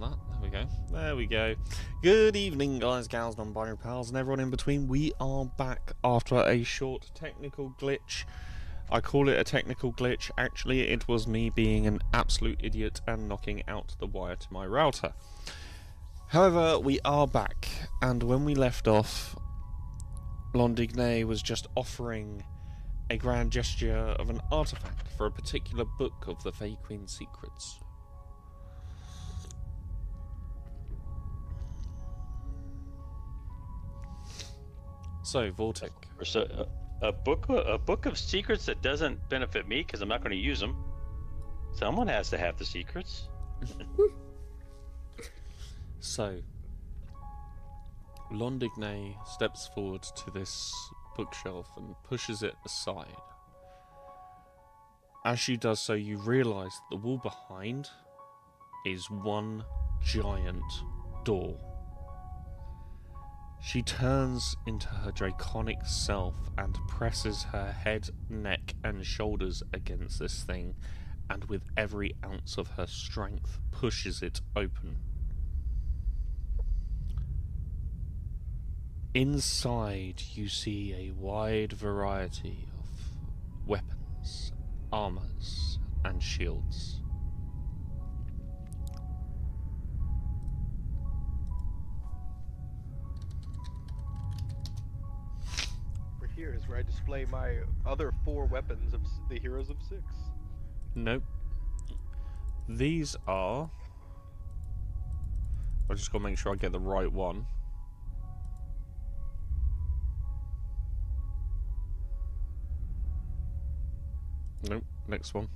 that. There we go. There we go. Good evening, guys, gals, non-binary pals, and everyone in between. We are back after a short technical glitch. I call it a technical glitch. Actually, it was me being an absolute idiot and knocking out the wire to my router. However, we are back, and when we left off, Londigne was just offering a grand gesture of an artifact for a particular book of the Fey Queen's secrets. So, Vortic. So, a book of secrets that doesn't benefit me because I'm not going to use them. Someone has to have the secrets. So, Londigne steps forward to this bookshelf and pushes it aside. As she does so, you realise that the wall behind is one giant door. She turns into her draconic self and presses her head, neck, and shoulders against this thing, and with every ounce of her strength pushes it open. Inside, you see a wide variety of weapons, armors, and shields. Here is where I display my other 4 weapons of the Heroes of 6. Nope. These are... I just gotta make sure I get the right one. Nope, next one.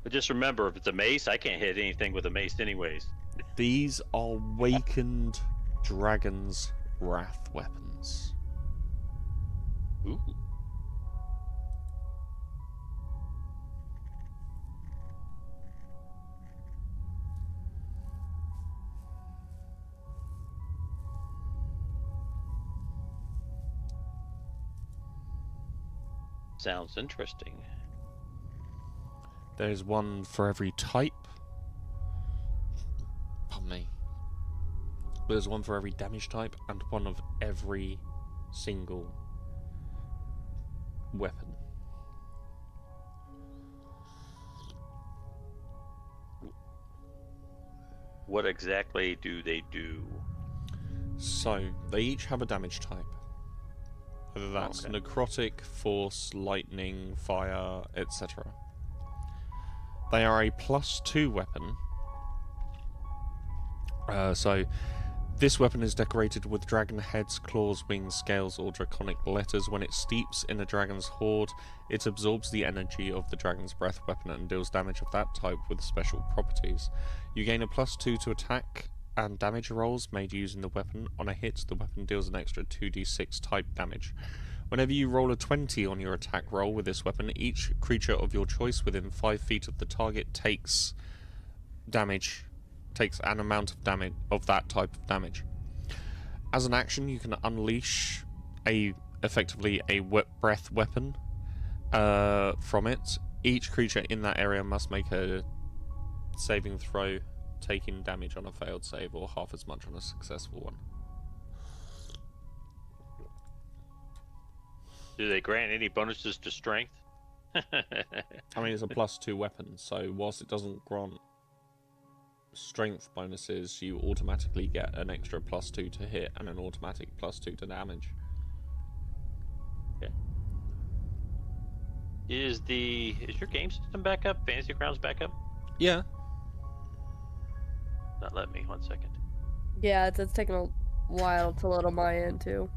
But just remember, if it's a mace, I can't hit anything with a mace anyways. These are Wakened Dragon's Wrath weapons. Ooh. Sounds interesting. There's one for every type. Pardon me. There's one for every damage type and one of every single weapon. What exactly do they do? So, they each have a damage type. Whether that's Okay. necrotic, force, lightning, fire, etc. They are a +2 weapon. So, this weapon is decorated with dragon heads, claws, wings, scales, or draconic letters. When it steeps in a dragon's hoard, it absorbs the energy of the dragon's breath weapon and deals damage of that type with special properties. You gain a +2 to attack and damage rolls made using the weapon. On a hit, the weapon deals an extra 2d6 type damage. Whenever you roll a 20 on your attack roll with this weapon, each creature of your choice within 5 feet of the target takes an amount of damage of that type of damage. As an action, you can unleash effectively a breath weapon from it. Each creature in that area must make a saving throw, taking damage on a failed save, or half as much on a successful one. Do they grant any bonuses to strength? I mean, it's a +2 weapon, so whilst it doesn't grant strength bonuses, you automatically get an extra +2 to hit and an automatic +2 to damage. Okay. Is your game system back up? Fantasy Grounds back up? Yeah. Not let me. 1 second. Yeah, it's taking a while to load on my end too.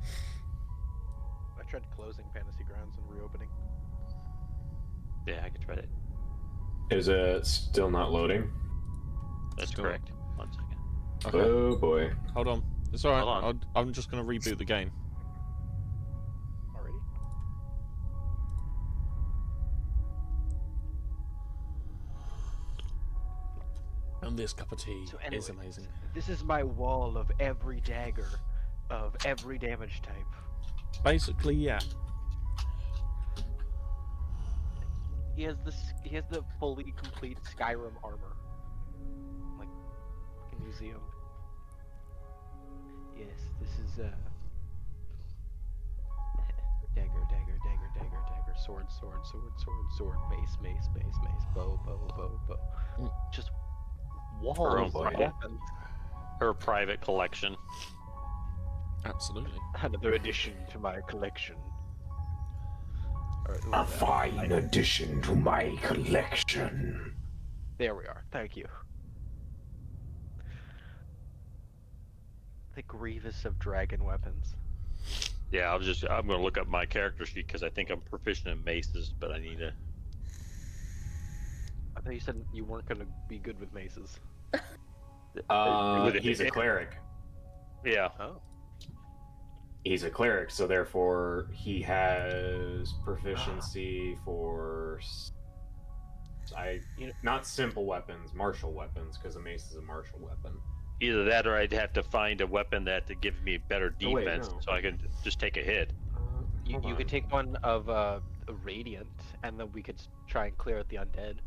I tried closing Fantasy Grounds and reopening. Yeah, I can try that. Is it still not loading? That's Still- correct. 1 second. Okay. Oh boy. Hold on. It's alright. Hold on. I'm just going to reboot the game. Already? And this cup of tea So is anyways, amazing. This is my wall of every dagger of every damage type. Basically, yeah. He has the fully complete Skyrim armor. Like a museum. Yes, this is dagger, dagger, dagger, dagger, dagger, sword, sword, sword, sword, sword, mace, mace, mace, mace, bow, bow, bow, bow. Just walls Her own of private- weapons. Her private collection. Absolutely. Another addition to my collection. A fine addition to my collection. There we are. Thank you. The Grievous of dragon weapons. Yeah, I'm gonna look up my character sheet because I think I'm proficient in maces, but I need to. I thought you said you weren't gonna be good with maces. He's a cleric. Yeah. Oh. He's a cleric, so therefore he has proficiency for not simple weapons, martial weapons, because a mace is a martial weapon. Either that, or I'd have to find a weapon that to give me better Oh, wait, defense, no. so I can just take a hit. You Hold could on. take one of a Radiant, and then we could try and clear out the undead.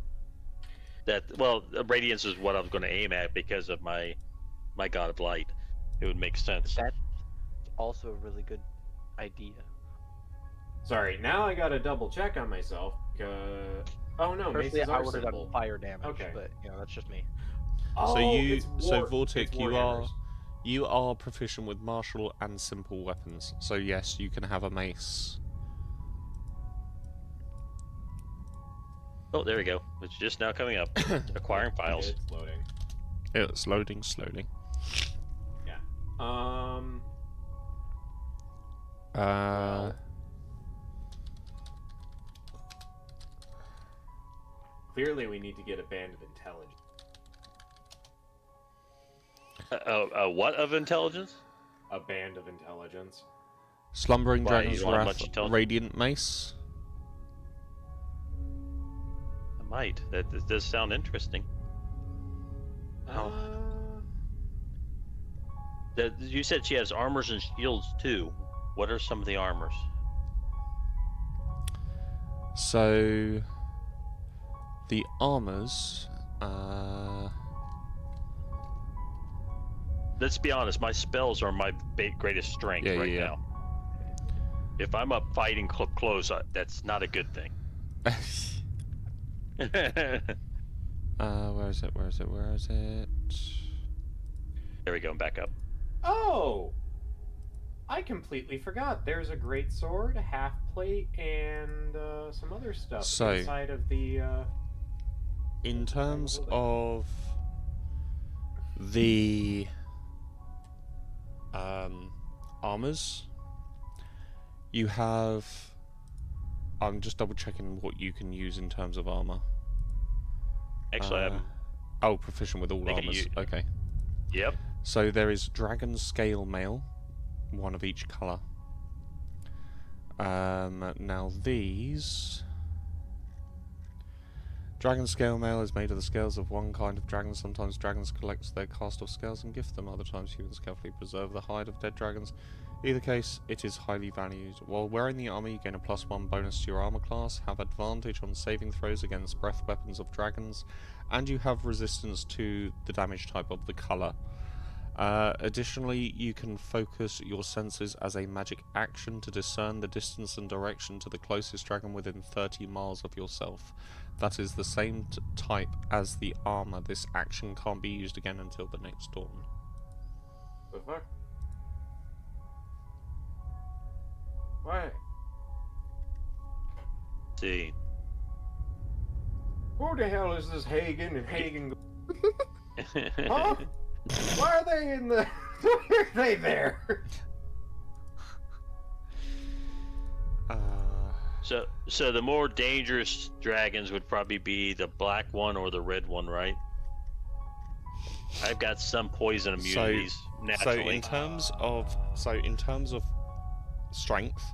Radiance is what I was going to aim at because of my God of Light. It would make sense. That's also a really good idea. Sorry, now I gotta double check on myself. Oh no, Personally, maces I are would have simple. done fire damage, Okay. but that's just me. Oh, Vortic, it's you warhammers. are proficient with martial and simple weapons. So yes, you can have a mace. Oh, there we go. It's just now coming up. Acquiring files. It's loading. It's loading slowly. Clearly, we need to get a band of intelligence. What of intelligence? A band of intelligence. Slumbering Why, Dragon's you don't have Wrath, much intelligence? Radiant Mace. I might. That does sound interesting. Oh. You said she has armors and shields too. What are some of the armors? So the armors. Let's be honest. My spells are my greatest strength Yeah, right yeah. now. If I'm up fighting close, that's not a good thing. Where is it? Where is it? Where is it? There we go. Back up. Oh! I completely forgot. There's a great sword, a half plate, and some other stuff So- inside of the. In terms of the armors, you have. I'm just double checking what you can use in terms of armor. Actually, proficient with all They can armors. use- Okay. yep. So there is Dragon Scale Mail, one of each colour. Now these... Dragon Scale Mail is made of the scales of one kind of dragon. Sometimes dragons collect their cast off scales and gift them. Other times humans carefully preserve the hide of dead dragons. Either case, it is highly valued. While wearing the armour, you gain a +1 bonus to your armour class, have advantage on saving throws against breath weapons of dragons, and you have resistance to the damage type of the colour. Additionally, you can focus your senses as a magic action to discern the distance and direction to the closest dragon within 30 miles of yourself. That is the same type as the armor. This action can't be used again until the next dawn. The fuck? Why? See. Who the hell is this Hagen and Hagen? Huh? Why are they in the? Why are they there? So the more dangerous dragons would probably be the black one or the red one, right? I've got some poison immunities So naturally. in terms of strength,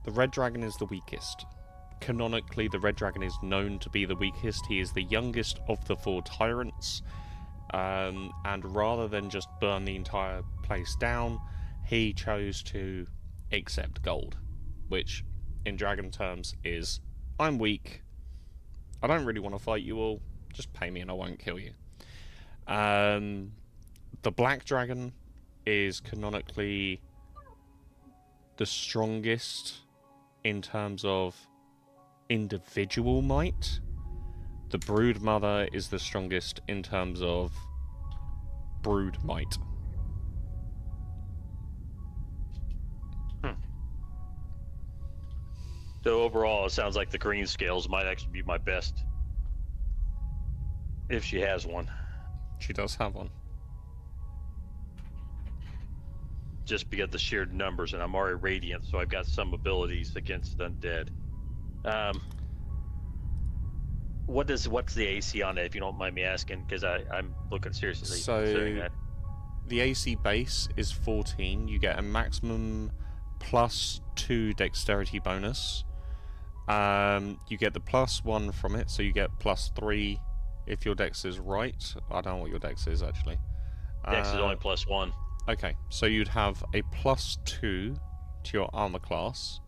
the red dragon is the weakest. Canonically, the red dragon is known to be the weakest. He is the youngest of the 4 tyrants, and rather than just burn the entire place down, he chose to accept gold, which in dragon terms is, I'm weak, I don't really want to fight you all. Just pay me and I won't kill you. The Black Dragon is canonically the strongest in terms of individual might. The Brood Mother is the strongest in terms of brood might. So overall, it sounds like the green scales might actually be my best. If she has one. She does have one. Just because the sheer numbers, and I'm already radiant, so I've got some abilities against undead. What's the AC on it, if you don't mind me asking? Because I'm looking seriously considering that. The AC base is 14. You get a maximum +2 dexterity bonus. You get the +1 from it, so you get +3 if your dex is right. I don't know what your dex is actually. Dex is only +1. Okay, so you'd have a +2 to your armor class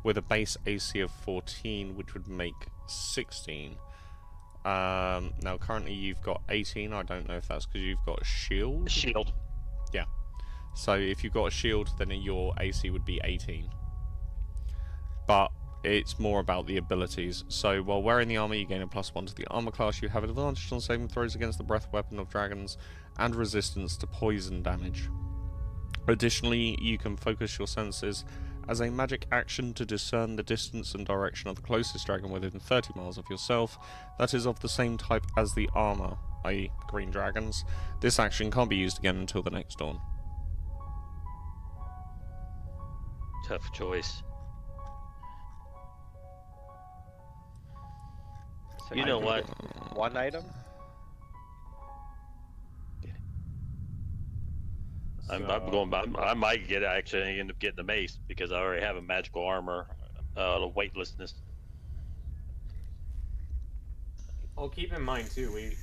with a base AC of 14, which would make 16. Now currently you've got 18. I don't know if that's because you've got a shield. Shield. Yeah. So if you've got a shield, then your AC would be 18. But it's more about the abilities. So while wearing the armor, you gain a +1 to the armor class. You have an advantage on saving throws against the breath weapon of dragons and resistance to poison damage. Additionally, you can focus your senses as a magic action to discern the distance and direction of the closest dragon within 30 miles of yourself that is of the same type as the armor, i.e. green dragons. This action can't be used again until the next dawn. Tough choice. So You I know can what? get one item? I'm So- going. I might actually end up getting the mace because I already have a magical armor, weightlessness. Well, keep in mind too, we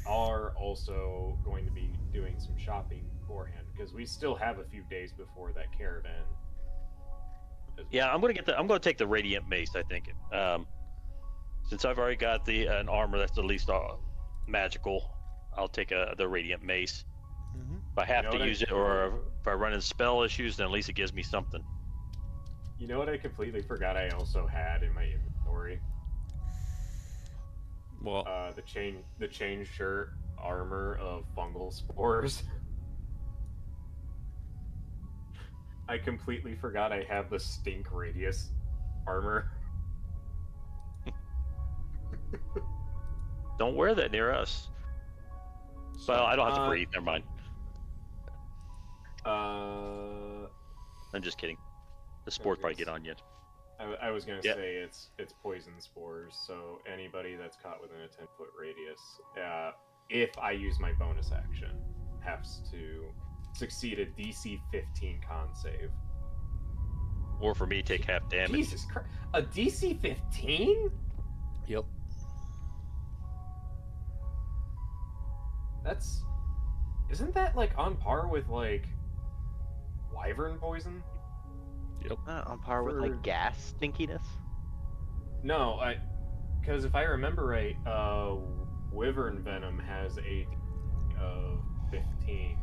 are also going to be doing some shopping beforehand because we still have a few days before that caravan. Yeah, I'm gonna take the radiant mace. I think, since I've already got an armor that's at least magical, I'll take the radiant mace. If I have You know to what I- use it, or if I run into spell issues, then at least it gives me something. You know what I completely forgot I also had in my inventory? What? The chain shirt armor of fungal spores. I completely forgot I have the stink radius armor. Don't wear that near us. Well, I don't have to Uh, breathe. Never mind. I'm just kidding. The spores probably get on you. I was gonna Yeah. say it's poison spores, so anybody that's caught within a 10-foot radius, if I use my bonus action, has to succeed a DC 15 con save. Or for me, take half damage. Jesus Christ, a DC 15? Yep. Isn't that like on par with like wyvern poison? On par with For- like gas stinkiness? No, because if I remember right, wyvern venom has a DC of 15.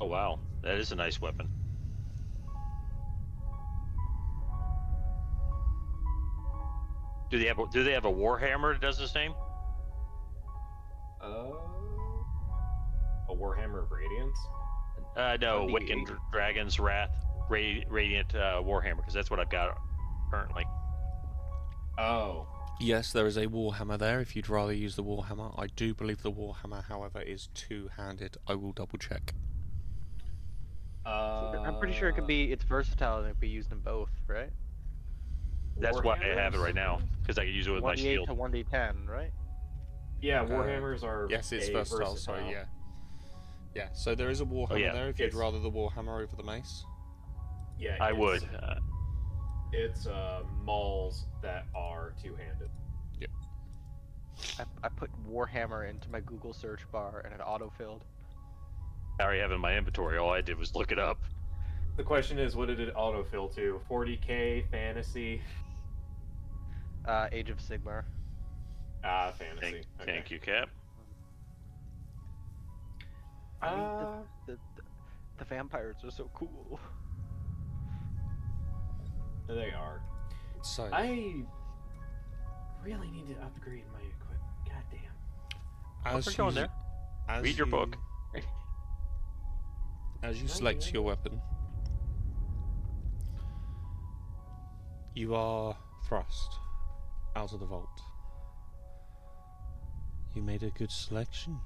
Oh wow, that is a nice weapon. Do they have a warhammer that does the same? A Warhammer of Radiance? No, the Wiccan Dragon's Wrath Radiant Warhammer, because that's what I've got currently. Oh. Yes, there is a Warhammer there if you'd rather use the Warhammer. I do believe the Warhammer, however, is two-handed. I will double check. I'm pretty sure it's versatile and it can be used in both, right? That's why I have it Warhammers? right now, because I can use it with my 1d8 shield. to 1d10, right? Yeah, Warhammers are Yes, it's a versatile, sorry, yeah. Yeah, so there is a Warhammer yeah. there if you'd It's- rather the Warhammer over the mace. Yeah, I would. It's mauls that are two-handed. I put Warhammer into my Google search bar and it auto-filled. I already have it in my inventory. All I did was look it up. The question is, what did it autofill to? 40k fantasy? Age of Sigmar. Fantasy. Thank you, Cap. I mean, the vampires are so cool. They are. So, I really need to upgrade my equipment. God damn. as we're going there. as Read your book. As you Right, select yeah. your weapon, you are thrust out of the vault. You made a good selection.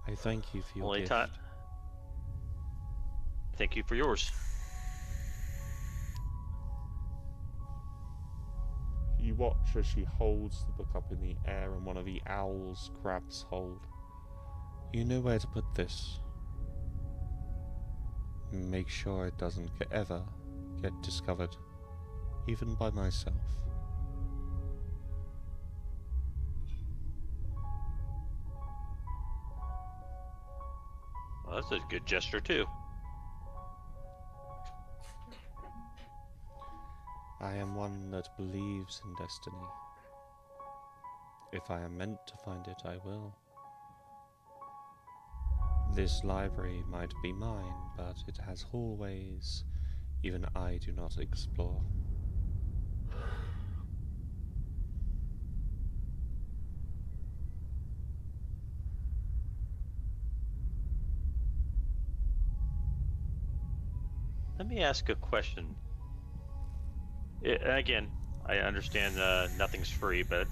I thank you for your Only gift. time. Thank you for yours. You watch as she holds the book up in the air and one of the owls grabs hold. You know where to put this. Make sure it doesn't ever get discovered, even by myself. Well, that's a good gesture too. I am one that believes in destiny. If I am meant to find it, I will. This library might be mine, but it has hallways even I do not explore. Let me ask a question. Again, I understand nothing's free, but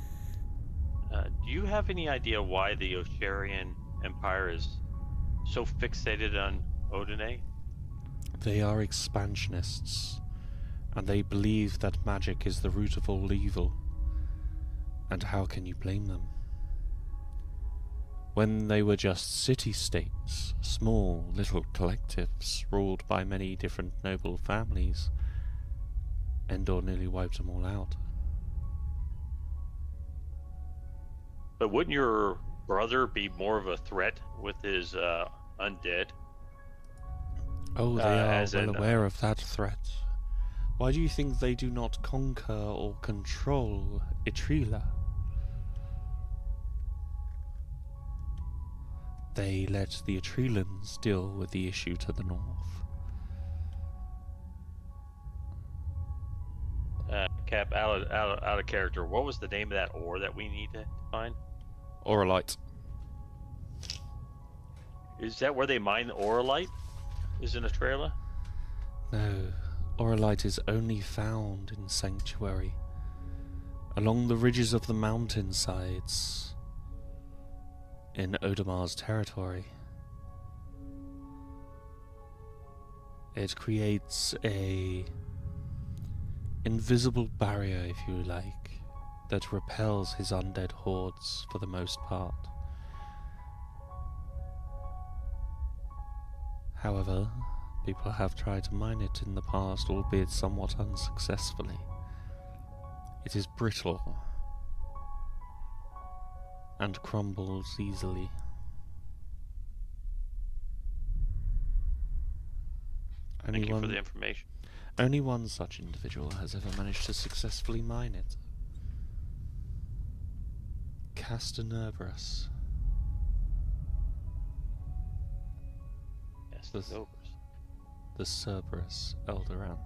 do you have any idea why the Osharian Empire is so fixated on Odine? They are expansionists, and they believe that magic is the root of all evil. And how can you blame them? When they were just city-states, small little collectives ruled by many different noble families, Endor nearly wiped them all out. But wouldn't your brother be more of a threat with his undead? Oh, they are as well in, aware of that threat. Why do you think they do not conquer or control Itrila? They let the Itrelans deal with the issue to the north. Cap, out of character. What was the name of that ore that we need to find? Auralite. Is that where they mine the Auralite? Is in Atrela? No, Auralite is only found in Sanctuary, along the ridges of the mountainsides, in Odamar's territory. It creates a invisible barrier, if you like, that repels his undead hordes for the most part. However, people have tried to mine it in the past, albeit somewhat unsuccessfully. It is brittle and crumbles easily. Thank you for the information. Only one such individual has ever managed to successfully mine it. Castanerbrus. Yes, The- Novus. The Cerberus Eldoran.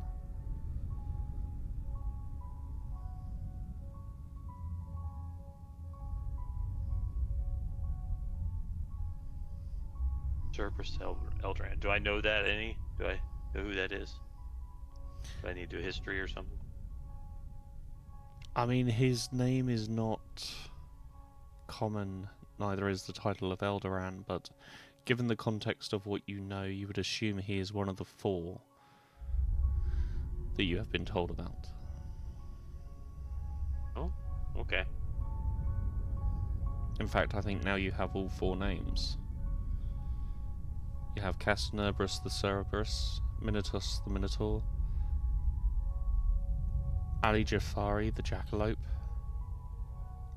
Cerberus Eldran. Do I know that any? Do I know who that is? Do I need to do history or something? I mean, his name is not common, neither is the title of Eldoran, but given the context of what you know, you would assume he is one of the four that you have been told about. Oh, okay. In fact, I think now you have all four names. You have Castanerbrus the Cerberus, Minotus the Minotaur, Ali Jafari the Jackalope,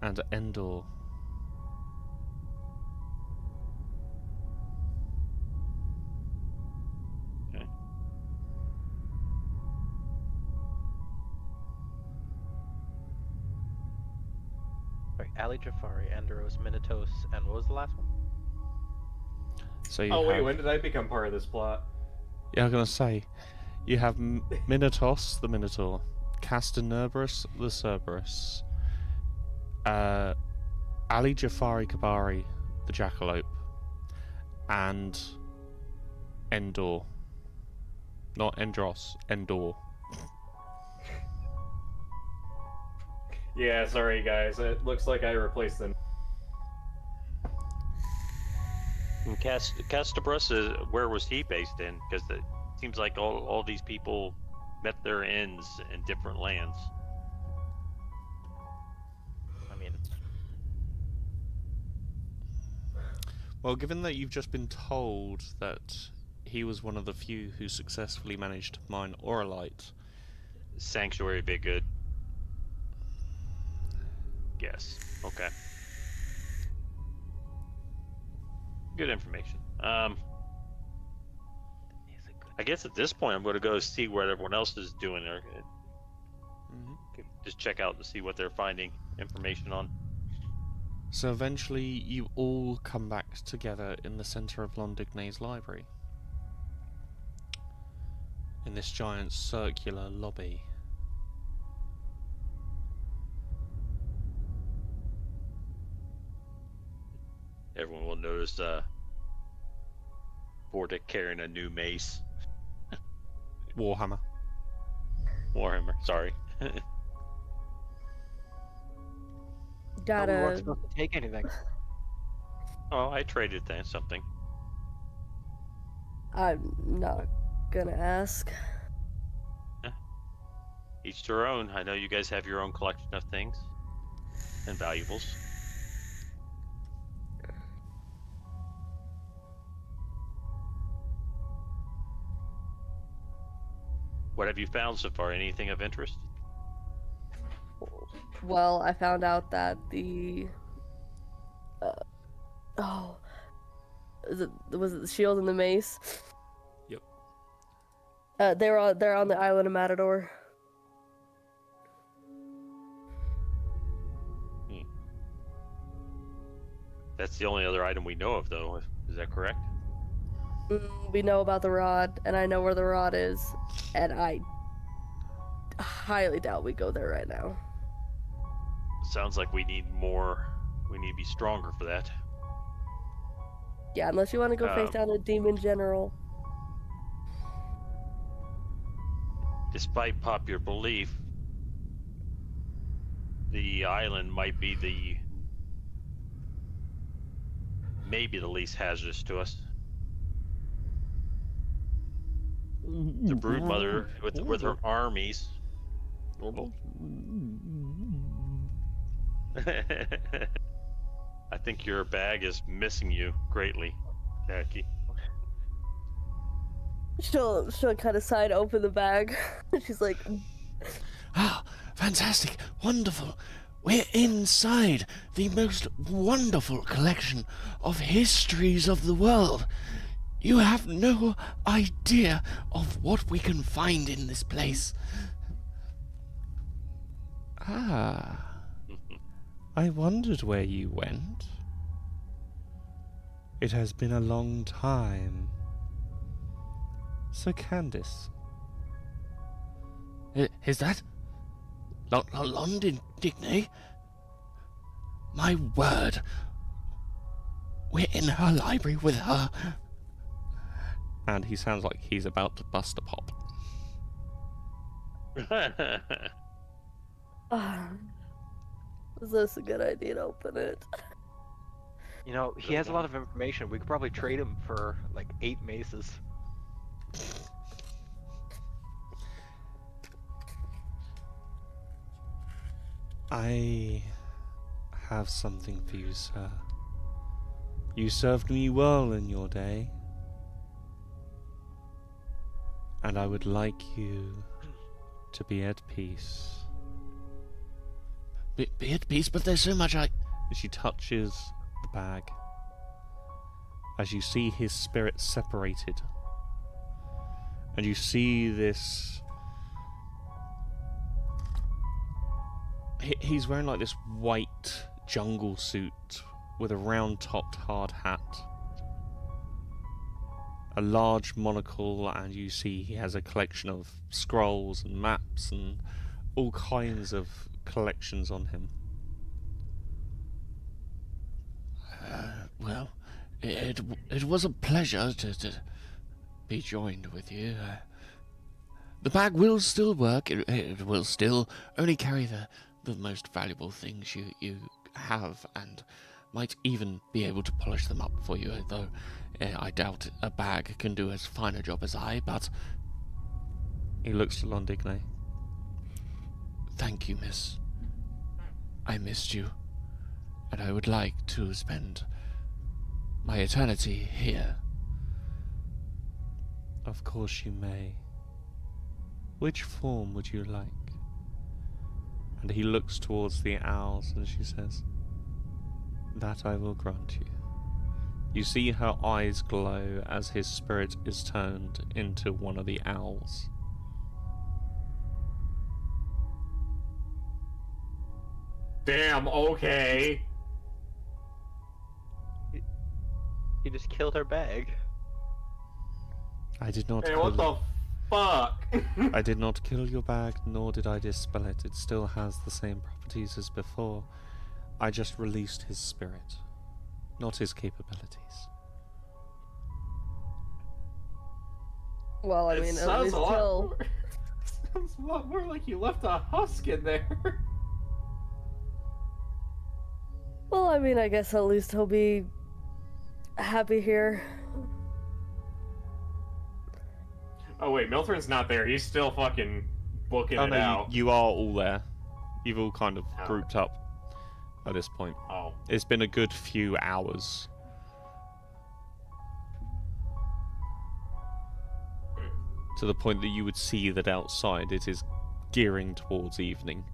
and Endor. Okay. Jafari, Ali Jafari, Enderos, Minotaur, and what was the last one? So you Oh wait, have, when did I become part of this plot? yeah, I'm gonna say, you have Minotos, the Minotaur, Castanerberus, the Cerberus, Ali Jafari Kabari, the Jackalope, and Endor. Not Endros, Endor. Yeah, sorry guys. It looks like I replaced the. And Castabrus, where was he based in? Because it seems like all these people met their ends in different lands. I mean, Well, given that you've just been told that he was one of the few who successfully managed to mine Auralite, Sanctuary be good. Yes. Okay. Good information. I guess at this point I'm going to go see what everyone else is doing there. Just check out to see what they're finding information on. so eventually you all come back together in the centre of Londignay's library. In this giant circular lobby. Everyone will notice Vortic carrying a new mace. Warhammer. Warhammer, sorry. we weren't Gotta. supposed to take anything. Oh, I traded something. I'm not gonna ask. Each to their own. I know you guys have your own collection of things and valuables. What have you found so far? Anything of interest? Well, I found out that the. Was it the shield and the mace? Yep. They're on the island of Matador. That's the only other item we know of, though. Is that correct? We know about the rod, and I know where the rod is, and I highly doubt we go there right now. Sounds like we need more. We need to be stronger for that. Yeah, unless you want to go face down a demon general. Despite popular belief, the island might be maybe the least hazardous to us. The Broodmother with her armies. I think your bag is missing you greatly, Jackie. She'll kind of side open the bag. She's like, Ah, fantastic, wonderful. We're inside the most wonderful collection of histories of the world. You have no idea of what we can find in this place. Ah, I wondered where you went. It has been a long time. Sir Candice. Is that London Digney? My word. We're in her library with her. And he sounds like he's about to bust a pop. is this a good idea to open it? You know, he has a lot of information. We could probably trade him for like 8 maces. I have something for you, sir. You served me well in your day. And I would like you to be at peace. Be at peace, but there's so much She touches the bag. As you see his spirit separated. And you see this... He's wearing like this white jungle suit with a round-topped hard hat, a large monocle, and you see he has a collection of scrolls and maps and all kinds of collections on him. Well, it was a pleasure to be joined with you. The bag will still work. It will still only carry the most valuable things you have, and might even be able to polish them up for you, though I doubt a bag can do as fine a job as I, but... He looks to Londigne. Thank you, miss. I missed you, and I would like to spend my eternity here. Of course you may. Which form would you like? And he looks towards the owls and she says, that I will grant you. You see her eyes glow as his spirit is turned into one of the owls. Damn, okay. You just killed her bag. I did not Hey, kill what the fuck? I did not kill your bag, nor did I dispel it. It still has the same properties as before. I just released his spirit, not his capabilities. Well, I It mean, at sounds least a lot till... more- sounds a lot more like you left a husk in there. Well, I mean, I guess at least he'll be happy here. Oh wait, Miltern's not there. He's still fucking booking Oh it no, out. you are all there. You've all kind of Oh. grouped up at this point. Oh. It's been a good few hours. To the point that you would see that outside it is gearing towards evening.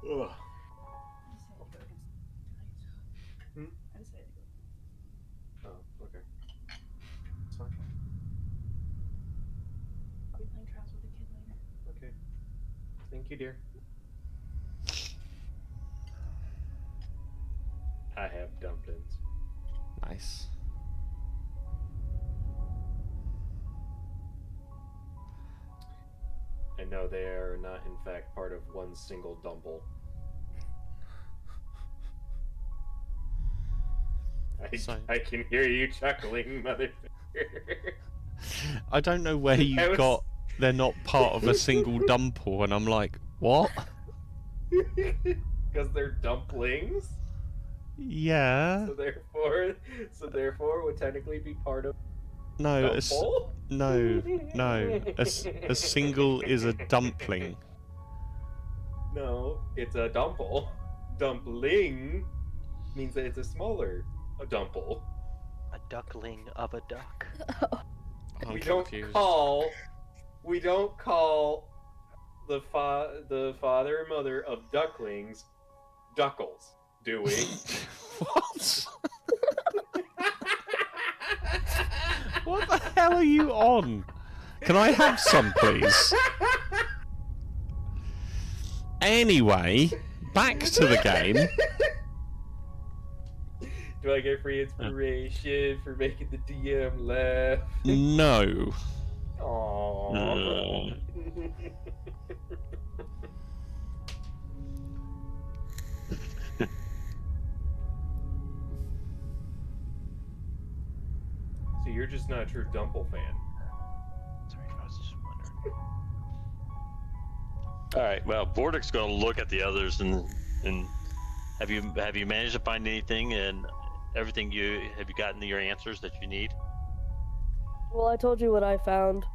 Ugh. Oh, okay. It's fine. I'll be playing traps with the kid later. Okay. Thank you, dear. I have dumplings. Nice. And no, they are not, in fact, part of one single dumple. So- I can hear you chuckling, motherfucker. I don't know where you I was- got they're not part of a single dumple, and I'm like, what? Because they're dumplings, Yeah. so therefore would technically be part of No, dumple. no. A single is a dumpling. No, it's a dumple. Dumpling means that it's a smaller dumple. A duckling of a duck. I'm we confused. don't call the father and mother of ducklings duckles, do we? What? What the hell are you on? Can I have some, please? Anyway, back to the game. Do I get free inspiration for making the DM laugh? No. Aww. So you're just not a true Dumple fan. Sorry, I was just wondering. All right. Well, Vortic's going to look at the others and have you managed to find anything and everything have you gotten your answers that you need? Well, I told you what I found.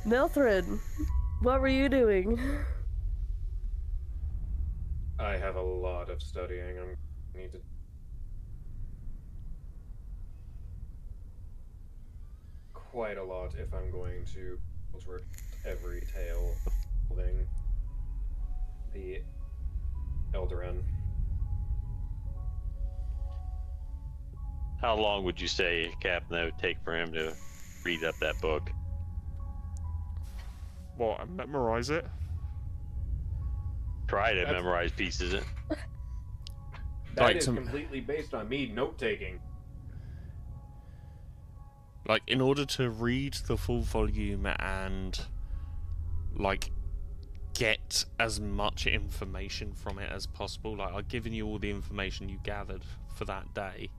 Mildred, what were you doing? I have a lot of studying. I need to. Quite a lot if I'm going to work every tale holding the Eldarin. How long would you say, Captain, that would take for him to read up that book? What, and memorize it? try to That's- memorize pieces. That Like is some- completely based on me note-taking. Like, in order to read the full volume and, like, get as much information from it as possible, like, I've given you all the information you gathered for that day,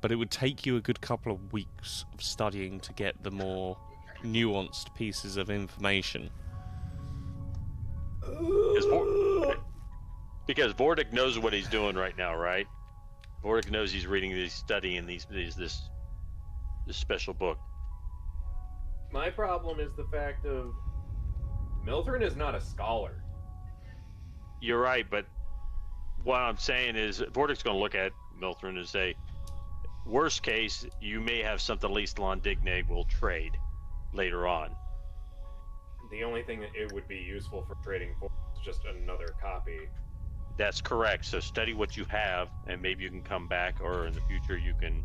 but it would take you a good couple of weeks of studying to get the more nuanced pieces of information. Because Vortic knows what he's doing right now, right? Vortic knows he's reading, he's studying this special book. My problem is the fact of Milthrin is not a scholar. You're right, but what I'm saying is Vortic's going to look at Milthrin and say, worst case, you may have something at least Londigne will trade later on. The only thing that it would be useful for trading for is just another copy. That's correct. So study what you have, and maybe you can come back, or in the future you can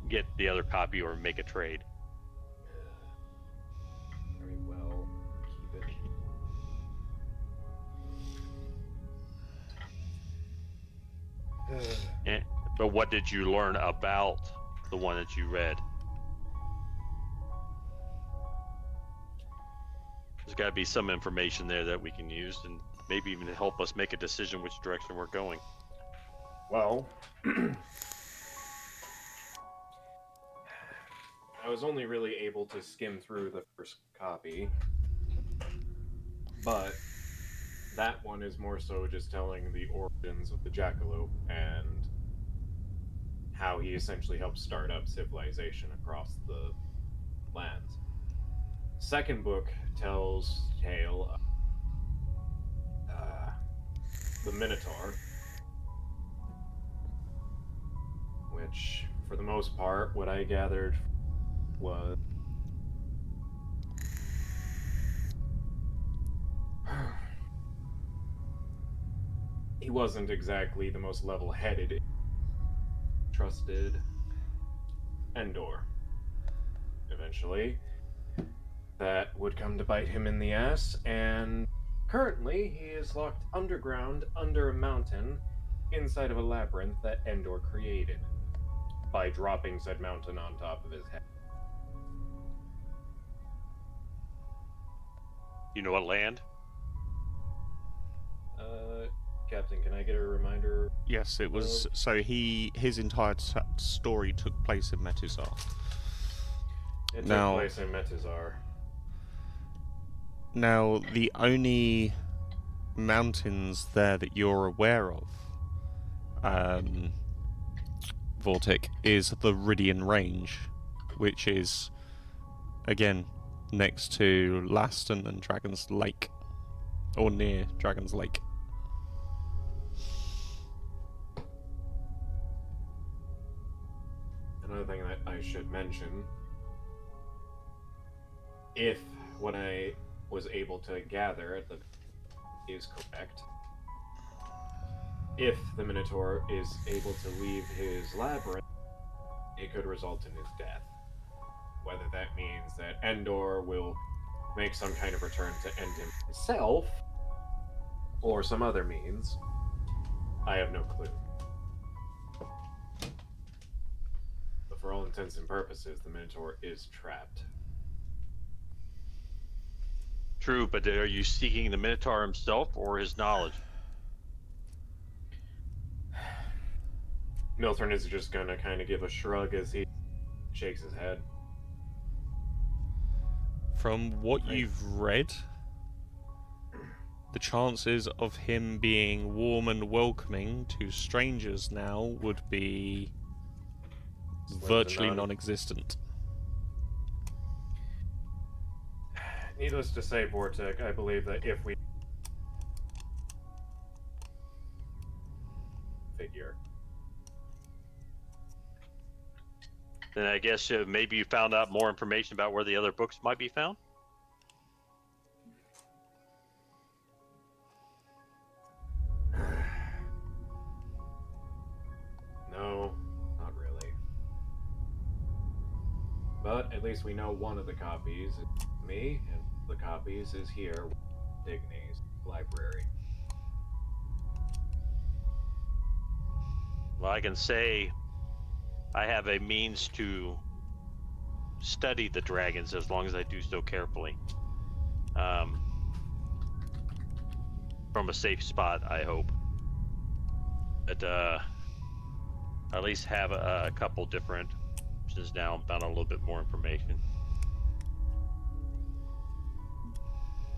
get the other copy or make a trade. Very well. Keep it. But what did you learn about the one that you read? There's got to be some information there that we can use, and maybe even help us make a decision which direction we're going. Well, I was only really able to skim through the first copy, but that one is more so just telling the origins of the Jackalope and how he essentially helped start up civilization across the lands. Second book tells the tale of the Minotaur, which, for the most part, what I gathered was he wasn't exactly the most level-headed, trusted Endor. Eventually, that would come to bite him in the ass, and currently he is locked underground under a mountain inside of a labyrinth that Endor created by dropping said mountain on top of his head. You know what land? Captain, can I get a reminder? Yes, it was. So his entire story took place in Metuzar. It took Now- place in Metuzar. Now, the only mountains there that you're aware of, Vortic, is the Ridian Range, which is, again, next to Laston and Dragon's Lake, or near Dragon's Lake. Another thing that I should mention, if what I was able to gather at the is correct, if the Minotaur is able to leave his labyrinth, it could result in his death. Whether that means that Endor will make some kind of return to end him himself, or some other means, I have no clue. But for all intents and purposes, the Minotaur is trapped. True, but are you seeking the Minotaur himself or his knowledge? Milthrin is just gonna kind of give a shrug as he shakes his head. From what Right. you've read, the chances of him being warm and welcoming to strangers now would be Slim to virtually none. non-existent. Needless to say, Vortic, I believe that if we figure, Then I guess maybe you found out more information about where the other books might be found? no, not really. But at least we know one of the copies is me, and the copies is here, Digny's library. Well, I can say I have a means to study the dragons as long as I do so carefully. From a safe spot, I hope. But at least have a couple different options now. Found a little bit more information.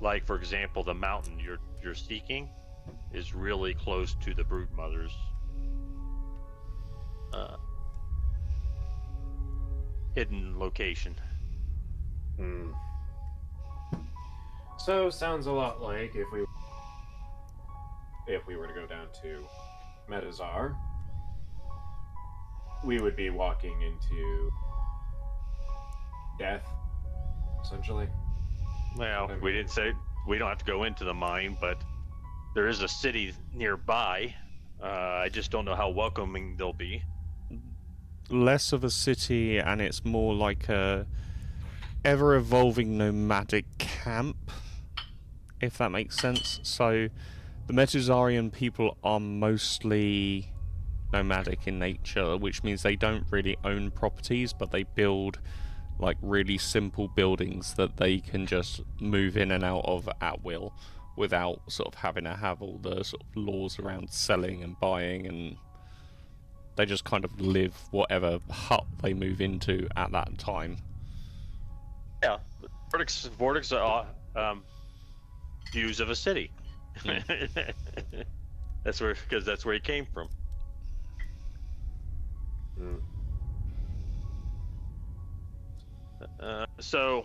Like, for example, the mountain you're seeking is really close to the Broodmother's hidden location. So sounds a lot like if we were to go down to Metazar, we would be walking into death, essentially. Well, we didn't say we don't have to go into the mine, but there is a city nearby. I just don't know how welcoming they'll be. Less of a city, and it's more like a ever-evolving nomadic camp, if that makes sense. So the Metazarian people are mostly nomadic in nature, which means they don't really own properties, but they build like really simple buildings that they can just move in and out of at will without sort of having to have all the sort of laws around selling and buying, and they just kind of live whatever hut they move into at that time. Yeah, Vortex are views of a city. That's where he came from. So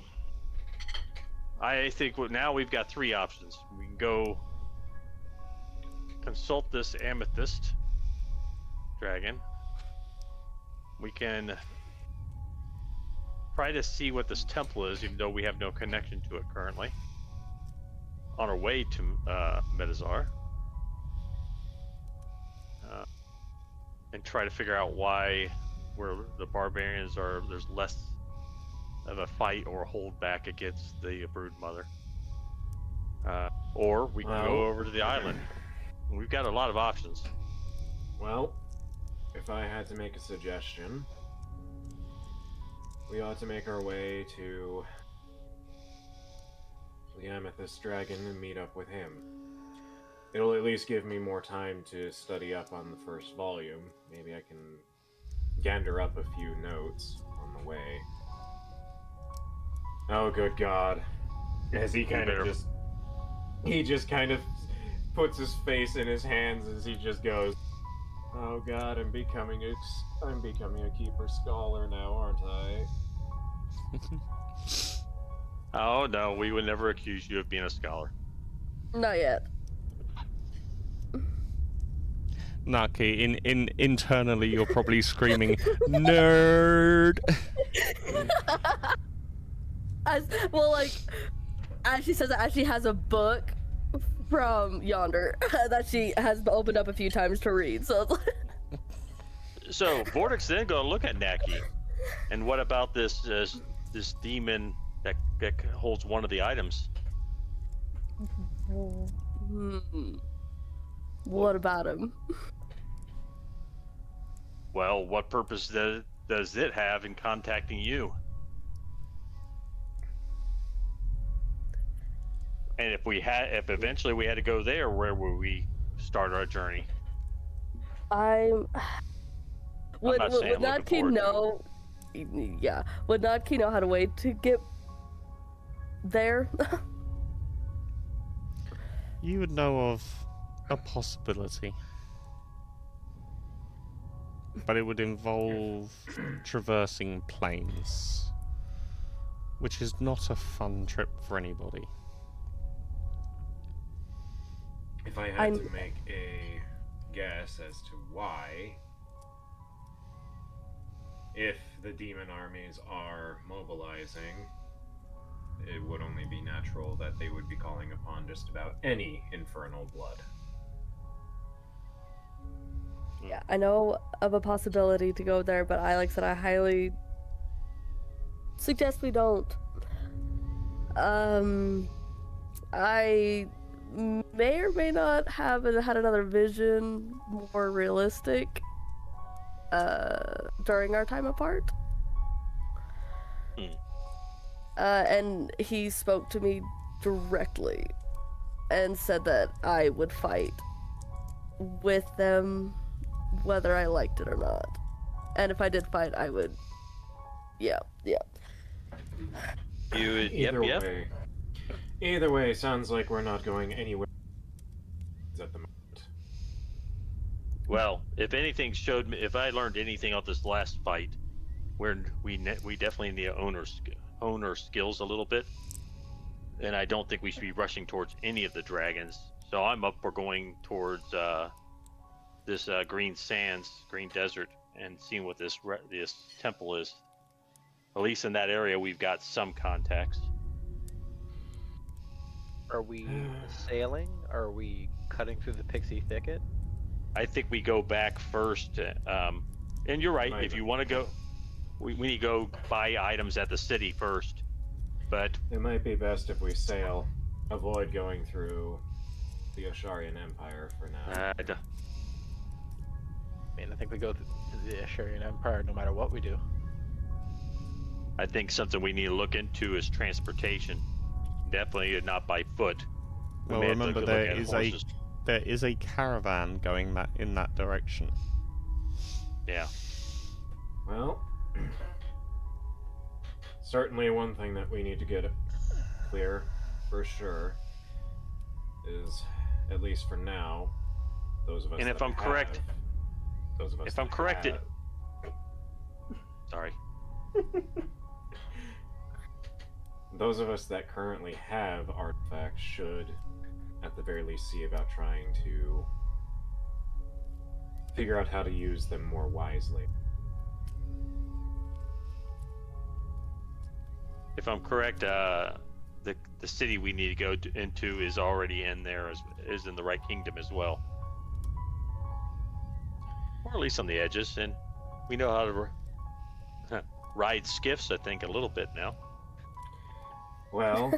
I think now we've got three options. We can go consult this amethyst dragon. We can try to see what this temple is, even though we have no connection to it currently. On our way to Metazar. And try to figure out why, where the barbarians are, there's less of a fight or hold back against the Broodmother. Or we can go over to the island. We've got a lot of options. Well, if I had to make a suggestion, we ought to make our way to the Amethyst Dragon and meet up with him. It'll at least give me more time to study up on the first volume. Maybe I can gander up a few notes on the way. Oh, good God. As he kind of just kind of puts his face in his hands as he just goes, oh God, I'm becoming a Keeper Scholar now, aren't I? Oh no, we would never accuse you of being a scholar. Not yet. Naki, internally you're probably screaming, nerd! As she says, as she has a book from Yonder that she has opened up a few times to read. So Vortex then go look at Naki, and what about this demon that holds one of the items? What about him? Well, what purpose does it have in contacting you? And if eventually we had to go there, where would we start our journey? Would Notki know? Yeah, would Notki know how to wait to get there? You would know of a possibility. But it would involve traversing plains, which is not a fun trip for anybody. If I had to make a guess as to why, if the demon armies are mobilizing, it would only be natural that they would be calling upon just about any infernal blood. Yeah, I know of a possibility to go there, but I highly suggest we don't. I may or may not have had another vision, more realistic, during our time apart. And he spoke to me directly and said that I would fight with them whether I liked it or not. And if I did fight, I would. Yeah. You would, Either way, sounds like we're not going anywhere at the moment. Well, if anything showed me, if I learned anything of this last fight, we definitely need to hone our skills a little bit, and I don't think we should be rushing towards any of the dragons. So I'm up for going towards this green desert, and seeing what this temple is. At least in that area, we've got some contacts. Are we sailing? Are we cutting through the pixie thicket? I think we go back first. And you're right. If you want to go, we need to go buy items at the city first. But it might be best if we sail. Avoid going through the Asharian Empire for now. I think we go to the Asharian Empire no matter what we do. I think something we need to look into is transportation. Definitely not by foot. Well, remember there is a caravan going in that direction. Yeah. Well, certainly one thing that we need to get clear for sure is, at least for now, those of us. And if I'm correct, sorry. Those of us that currently have artifacts should, at the very least, see about trying to figure out how to use them more wisely. If I'm correct, the city we need to go into is already in there, is in the right kingdom as well, or at least on the edges, and we know how to ride skiffs. I think a little bit now. Well,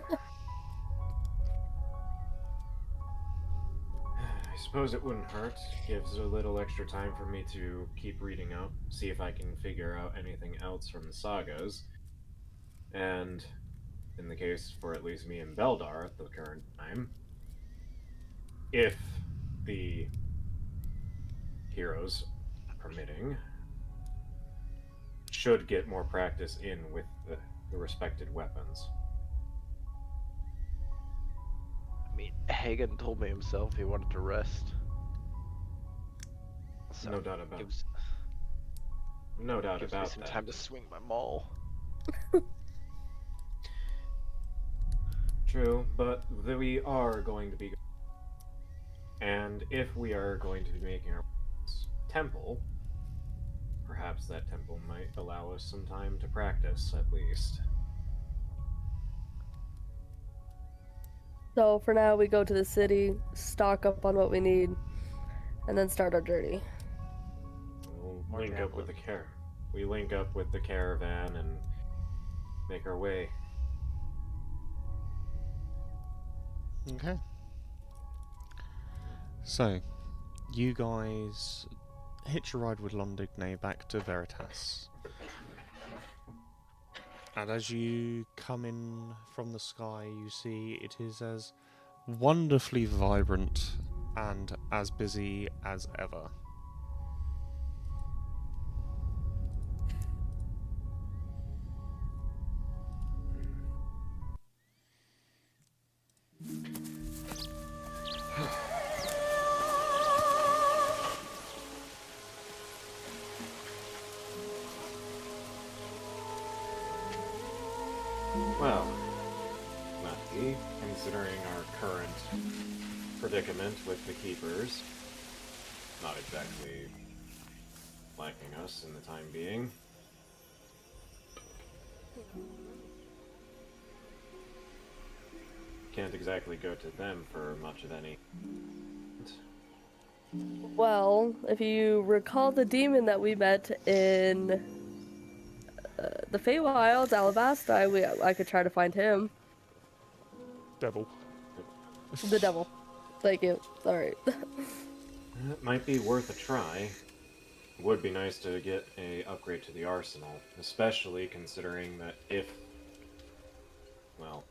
I suppose it wouldn't hurt. Gives a little extra time for me to keep reading up, see if I can figure out anything else from the sagas. And in the case for at least me and Beldar at the current time, if the heroes permitting, should get more practice in with the respected weapons. I mean, Hagen told me himself he wanted to rest. So No doubt about gives that. me some time to swing my maul. True, but we are going to be... And if we are going to be making our temple, perhaps that temple might allow us some time to practice, at least. So for now, we go to the city, stock up on what we need, and then start our journey. We'll link up with We link up with the caravan and make our way. Okay. So, you guys hitch a ride with Londigne back to Veritas. And as you come in from the sky, you see it is as wonderfully vibrant and as busy as ever. Well, lucky, considering our current predicament with the Keepers. Not exactly liking us in the time being. Can't exactly go to them for much of any. Well, if you recall the demon that we met in the Feywilds, Alabasta, I could try to find him. Devil. The devil. Thank you. Sorry. It might be worth a try. Would be nice to get a upgrade to the arsenal, especially considering that if, well,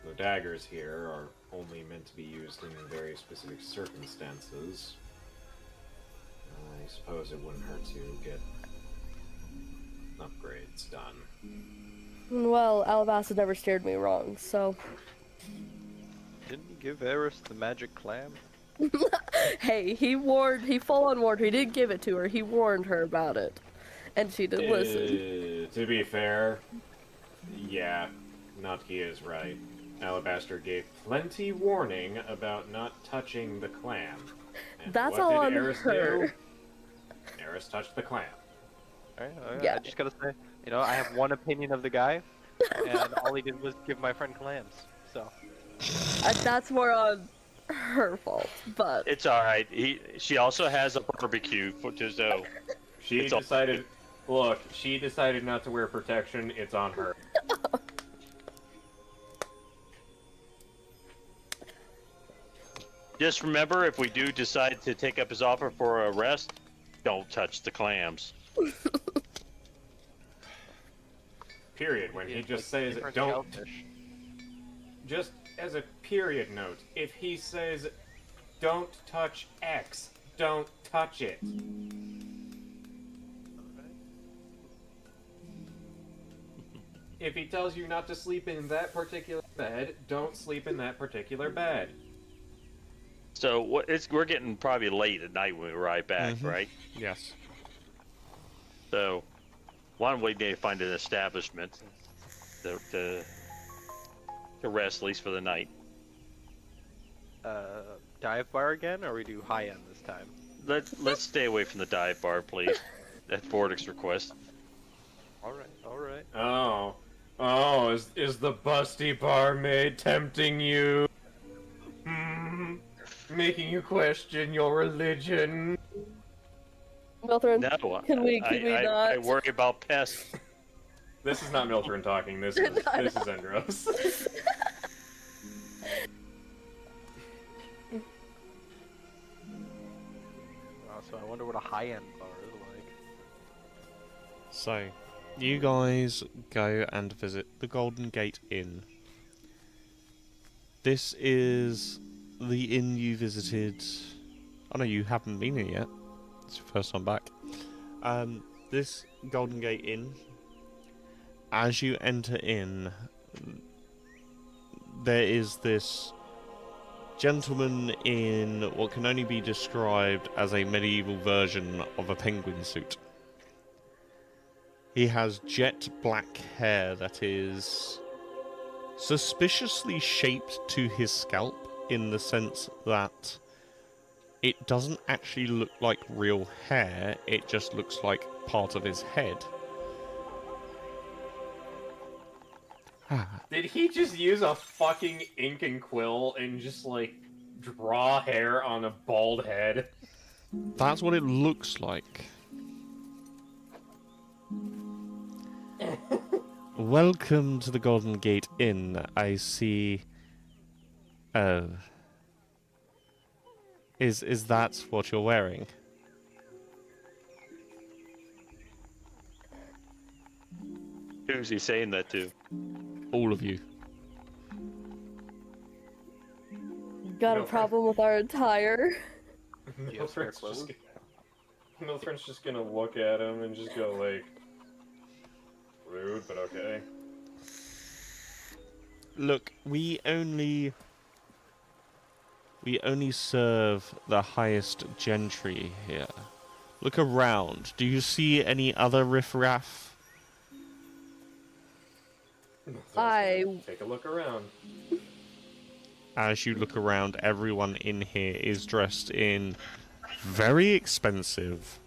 the daggers here are only meant to be used in very specific circumstances. I suppose it wouldn't hurt to get upgrades done. Well, Alabasta never steered me wrong, so. Didn't you give Eris the magic clam? Hey, he full on warned her. He didn't give it to her, he warned her about it. And she didn't listen. To be fair, yeah, Nutki is right. Alabaster gave plenty warning about not touching the clam. And That's what all did on Eris her. do? Eris touched the clam. Alright, Yeah. I just gotta say, I have one opinion of the guy, and all he did was give my friend clams. So That's more on her fault, but. It's all right. She also has a barbecue so She It's all decided. Look, she decided not to wear protection. It's on her. just remember, if we do decide to take up his offer for a rest, don't touch the clams. Period. When he just says different don't. shellfish. Just as a period note, if he says don't touch X, don't touch it. If he tells you not to sleep in that particular bed, don't sleep in that particular bed. So we're getting probably late at night when we ride back, Mhm. right? Yes. So one way to find an establishment to rest, at least for the night. Dive bar again, or we do high end this time? Let's stay away from the dive bar, please. At Vortic's request. Alright. Oh, is the busty barmaid tempting you? Making you question your religion? Milthrin, No, can we not? I worry about pests. This is not Miltern talking, this is Endros. So I wonder what a high end bar is like. So, you guys go and visit the Golden Gate Inn. This is the inn you visited. Oh no, you haven't been here yet. It's your first time back. This Golden Gate Inn, as you enter in, there is this gentleman in what can only be described as a medieval version of a penguin suit. He has jet black hair that is suspiciously shaped to his scalp, in the sense that it doesn't actually look like real hair, it just looks like part of his head. Did he just use a fucking ink and quill and just, like, draw hair on a bald head? That's what it looks like. Welcome to the Golden Gate Inn. I see. Oh. Is that what you're wearing? Who's he saying that to? All of you. Got a No, problem with our attire? you have spare Milthrin's just gonna look at him and just go, like, rude, but okay. Look, we only serve the highest gentry here. Look around. Do you see any other riffraff? Take a look around. As you look around, everyone in here is dressed in very expensive,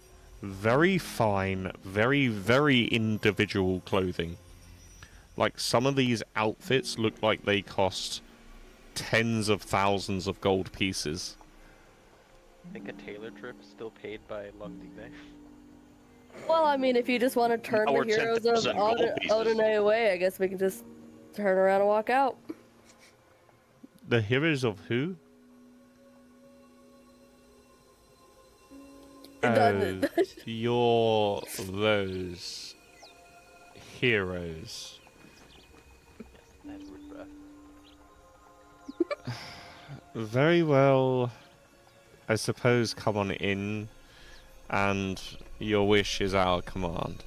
very fine, very, very individual clothing. Like, some of these outfits look like they cost tens of thousands of gold pieces. I think a tailor trip is still paid by Lungdigne. Well, I mean, if you just want to turn Or the heroes of 10,000 gold pieces. Odine away, I guess we can just turn around and walk out. The heroes of who? Oh, you're those heroes. Edward, bruh. Very well. I suppose come on in, and your wish is our command.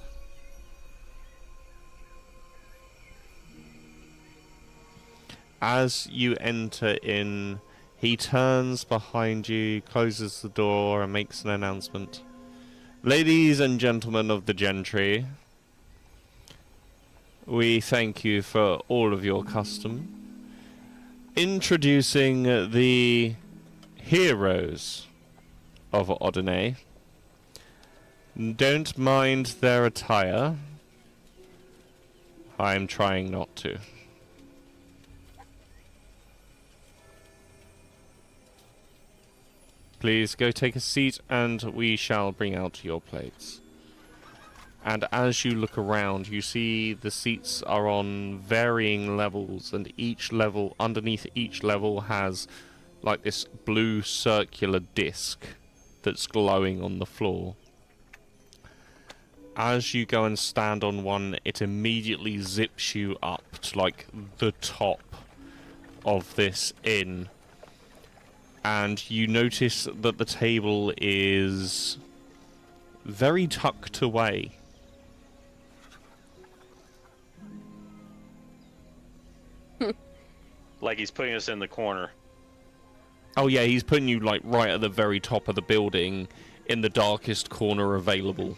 As you enter in, he turns behind you, closes the door, and makes an announcement. Ladies and gentlemen of the gentry, we thank you for all of your custom. Introducing the heroes of Odinay. Don't mind their attire. I'm trying not to. Please go take a seat and we shall bring out your plates. And as you look around, you see the seats are on varying levels, and each level, underneath each level, has like this blue circular disc that's glowing on the floor. As you go and stand on one, it immediately zips you up to like the top of this inn. And you notice that the table is very tucked away. Like he's putting us in the corner. Oh yeah, he's putting you like right at the very top of the building, in the darkest corner available.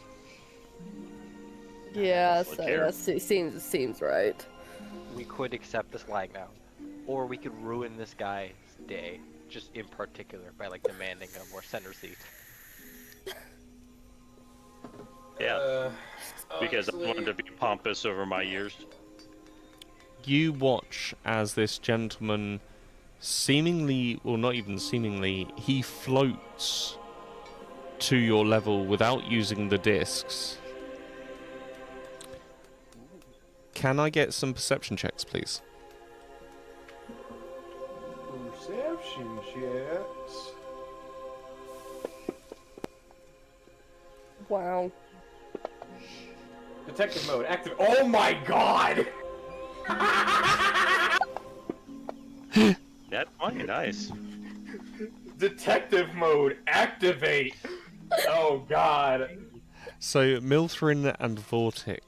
Yeah, Look so here. that seems right. We could accept this lying down, or we could ruin this guy's day, just in particular, by like demanding a more center seat. Yeah, because I wanted to be pompous over my years. You watch as this gentleman seemingly, or not even seemingly, he floats to your level without using the discs. Can I get some perception checks, please? Perception checks. Wow. Detective mode active. Oh my god! That's funny, nice. Detective mode activate! Oh god. So, Milthrin and Vortic,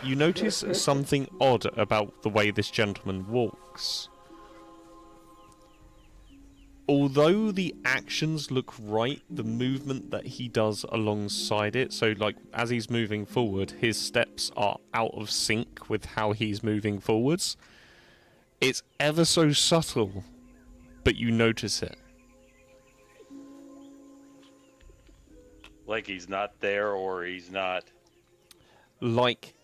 you notice something odd about the way this gentleman walks. Although the actions look right, the movement that he does alongside it, so like as he's moving forward, his steps are out of sync with how he's moving forwards. It's ever so subtle, but you notice it. Like he's not there or he's not. Like,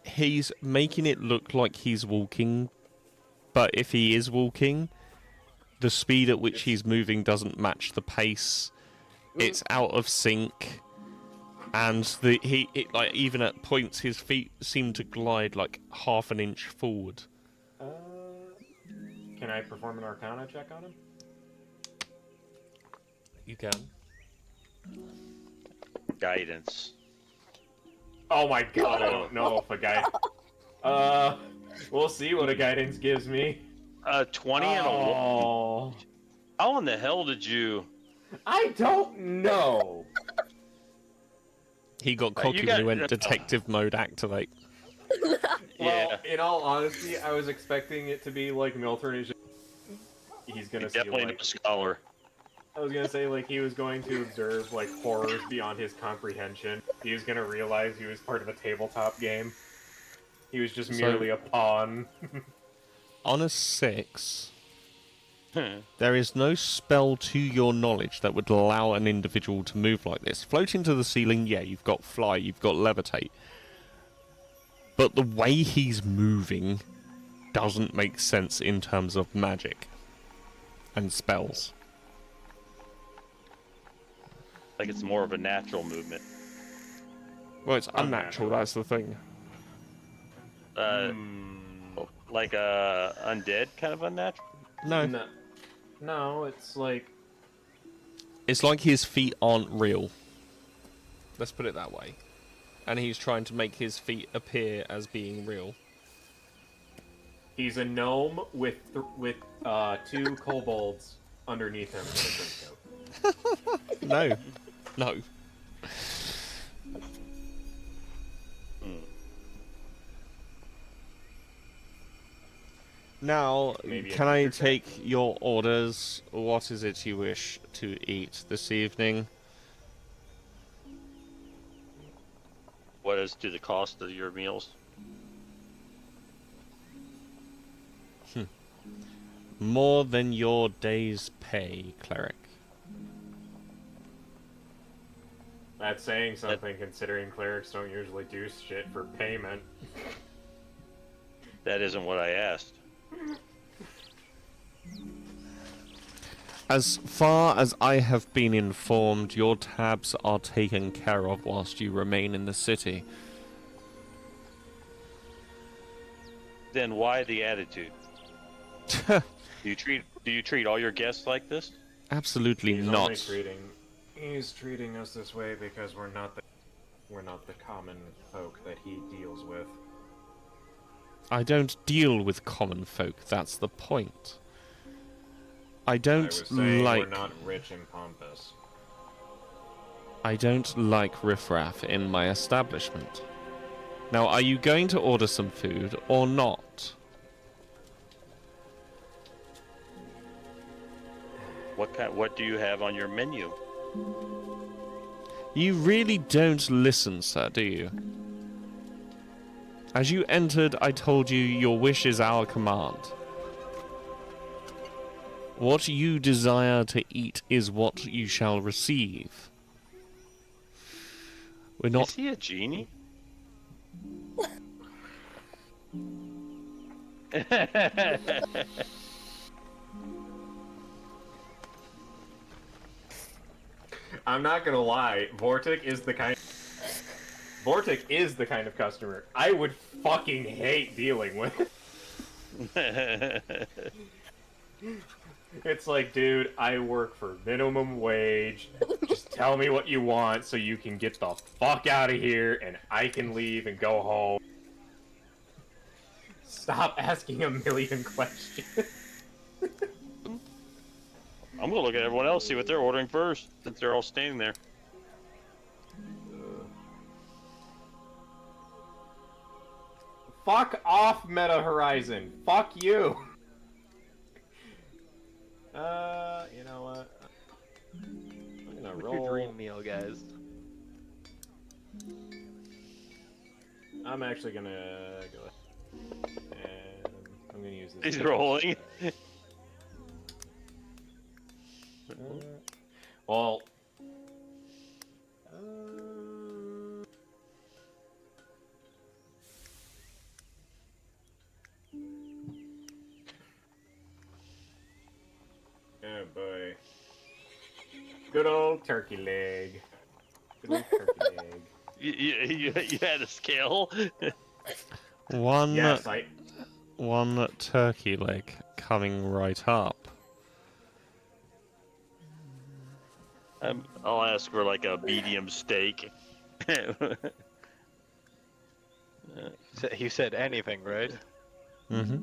he's making it look like he's walking, but if he is walking, the speed at which he's moving doesn't match the pace. It's out of sync, and like even at points his feet seem to glide like half an inch forward. Can I perform an Arcana check on him? You can. Guidance. Oh my god, I don't know if a guy. We'll see what a guidance gives me. 20 and a 1. Oh, How in the hell did you? I don't know. He got cocky you when he got- went detective mode activate. Yeah, Well, in all honesty, I was expecting it to be like Milton is just... He's gonna see definitely like... no scholar. I was gonna say like he was going to observe like horrors beyond his comprehension. He was gonna realize he was part of a tabletop game. He was just So- merely a pawn. On a 6, Hmm. there is no spell to your knowledge that would allow an individual to move like this. Floating to the ceiling, yeah, you've got fly, you've got levitate. But the way he's moving doesn't make sense in terms of magic and spells. Like it's more of a natural movement. Well, it's unnatural, that's the thing. Like a undead kind of unnatural. No, No, it's like it's like his feet aren't real. Let's put it that way. And he's trying to make his feet appear as being real. He's a gnome with 2 kobolds underneath him in a trench coat. No. No. Now, Maybe a can I future set. take your orders? What is it you wish to eat this evening? What is to the cost of your meals? More than your day's pay, cleric. That's saying something, considering clerics don't usually do shit for payment. That isn't what I asked. As far as I have been informed, your tabs are taken care of whilst you remain in the city. Then why the attitude? Do you treat all your guests like this? Absolutely He's not. He's treating us this way because we're not the common folk that he deals with. I don't deal with common folk, that's the point. I I don't was saying like... we're not rich and pompous. I don't like riffraff in my establishment. Now, are you going to order some food or not? What do you have on your menu? You really don't listen, sir, do you? As you entered, I told you your wish is our command. What you desire to eat is what you shall receive. We're not... Is he a genie? I'm not gonna lie, Vortic is the kind of customer I would fucking hate dealing with. It's like, dude, I work for minimum wage. Just tell me what you want so you can get the fuck out of here and I can leave and go home. Stop asking a million questions. I'm gonna look at everyone else, see what they're ordering first, since they're all standing there. Fuck off, Meta Horizon. Fuck you. You know what? I'm gonna What's your roll. dream meal, guys? I'm actually gonna go ahead and I'm gonna use this. He's rolling. Well. Oh boy. Good old turkey leg. Good old turkey leg. You had a scale? One, Yes, one turkey leg coming right up. I'll ask for like a medium steak. He said anything, right? Mm-hmm.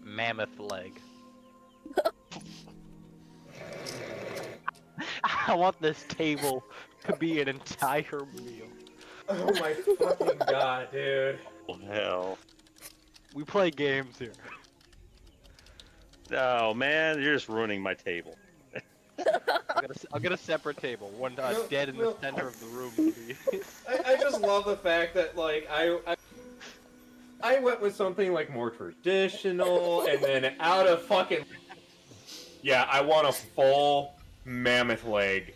Mammoth leg. I want this table to be an entire meal. Oh my fucking god, dude. Oh, hell. We play games here. Oh man, you're just ruining my table. I'll get a separate table, one dead in the center of the room, please. I just love the fact that like I went with something like more traditional and then out of fucking yeah, I want a full mammoth leg.